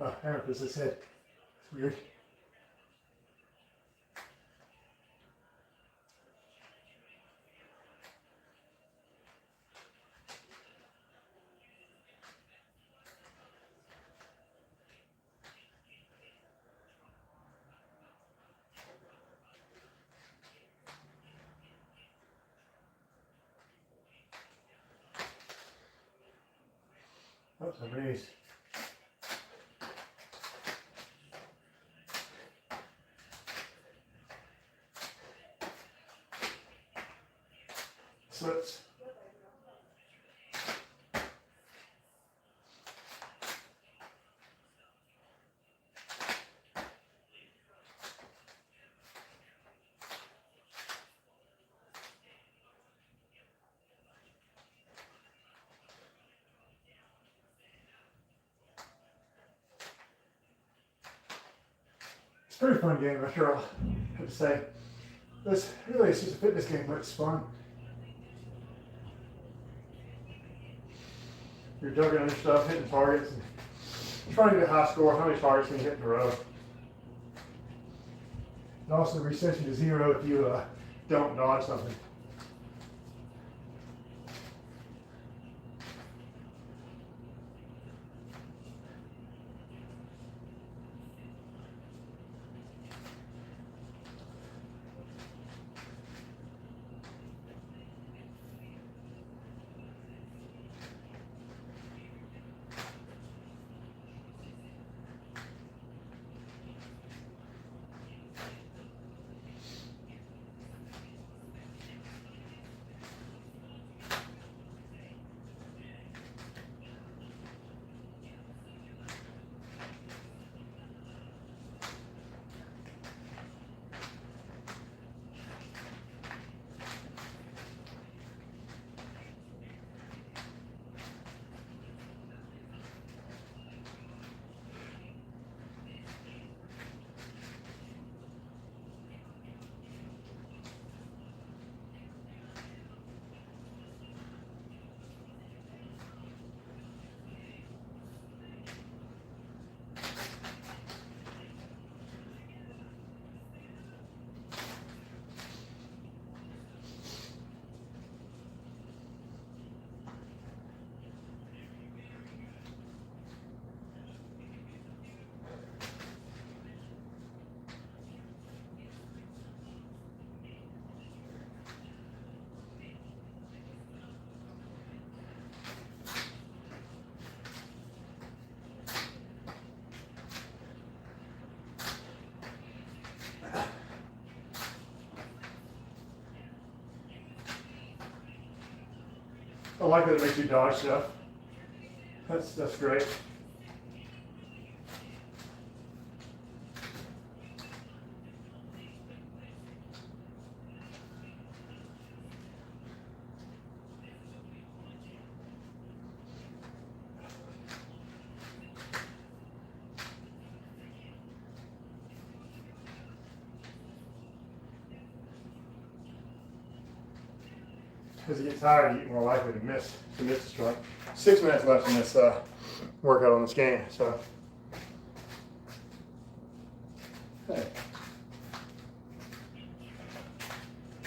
Oh, I don't know if this is it. It's weird. Oh, some rays. Slips. It's a pretty fun game, I'm sure I'll have to say. This really is just a fitness game, but it's fun. You're juggling other stuff, hitting targets, and trying to get a high score. How many targets can you hit in a row? And also resets you to 0 if you don't dodge something. I like that it makes you dodge stuff. That's great. as you get tired, you get more likely to miss the strike. 6 minutes left in this workout on this game, so. Hey.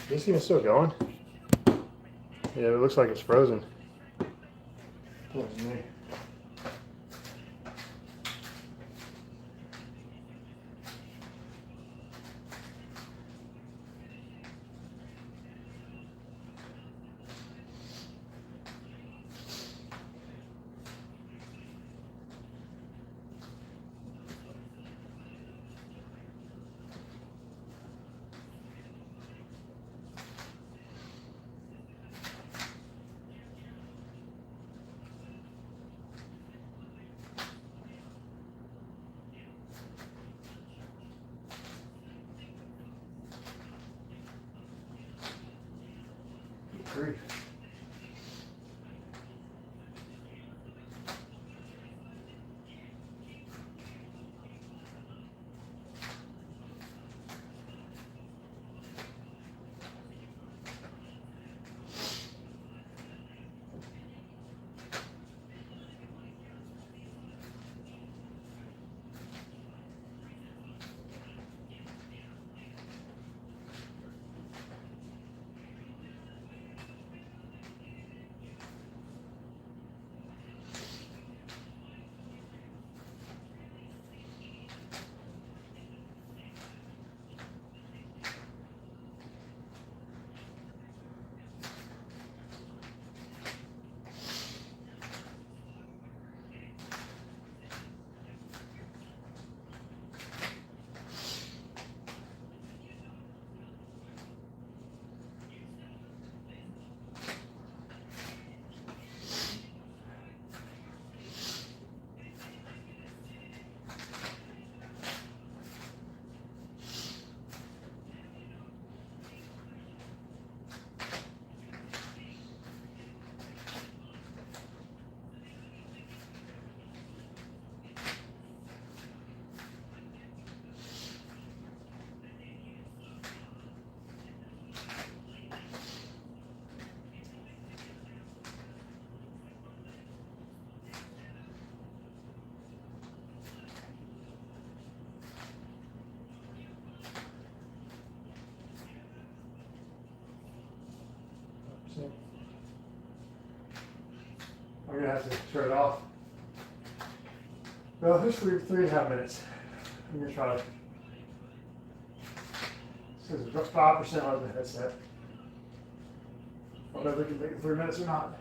This thing is still going? Yeah, it looks like it's frozen. That was me. Grief. I'm gonna have to turn it off. Well, here's 3.5 minutes. I'm gonna try to. This is 5% on the headset. I don't know if we can make it 3 minutes or not.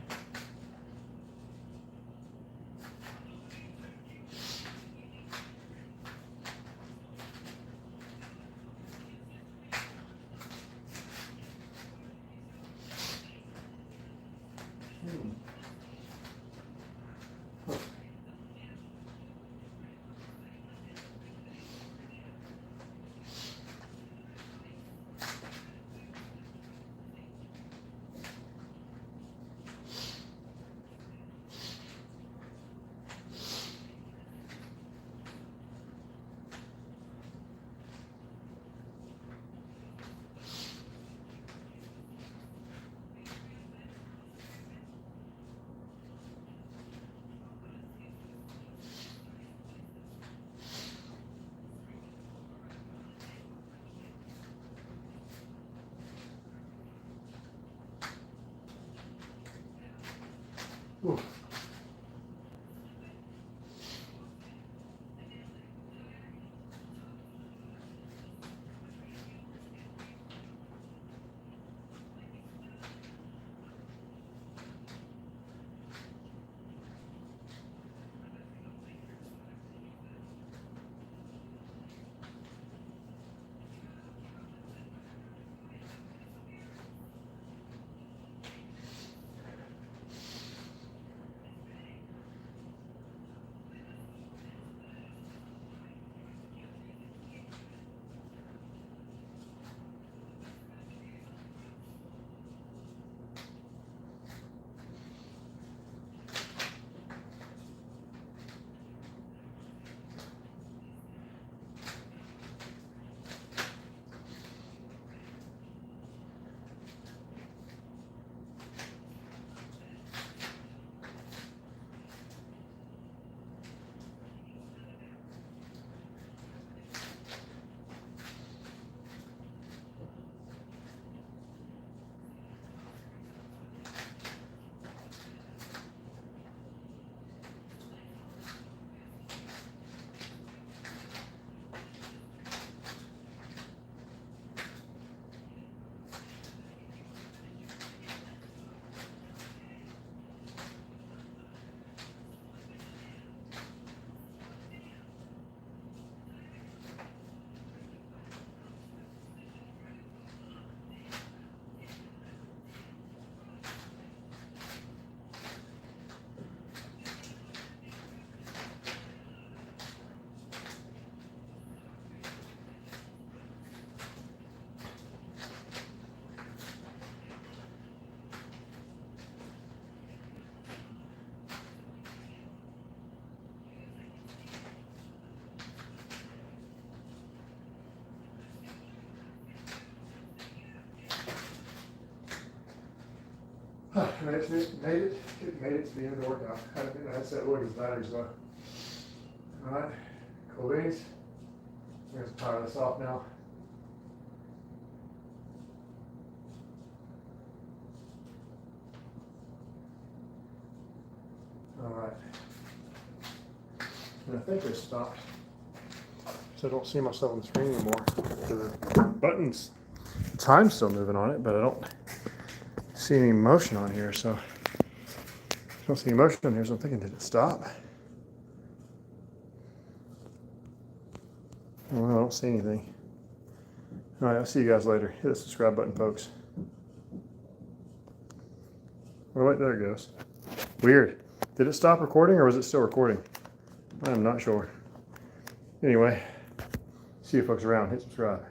Ooh. made it to the end of the workout. I had to get the headset look his batteries low. Alright, cool beans. I'm going to power this off now. Alright. And I think I stopped. So I don't see myself on the screen anymore. The buttons, time's still moving on it, but I don't see any motion on here, so I don't see any motion on here, so I'm thinking, did it stop? Well, I don't see anything. All right, I'll see you guys later. Hit the subscribe button, folks. Oh, wait, there it goes. Weird. Did it stop recording or was it still recording? I'm not sure. Anyway, see you folks around. Hit subscribe.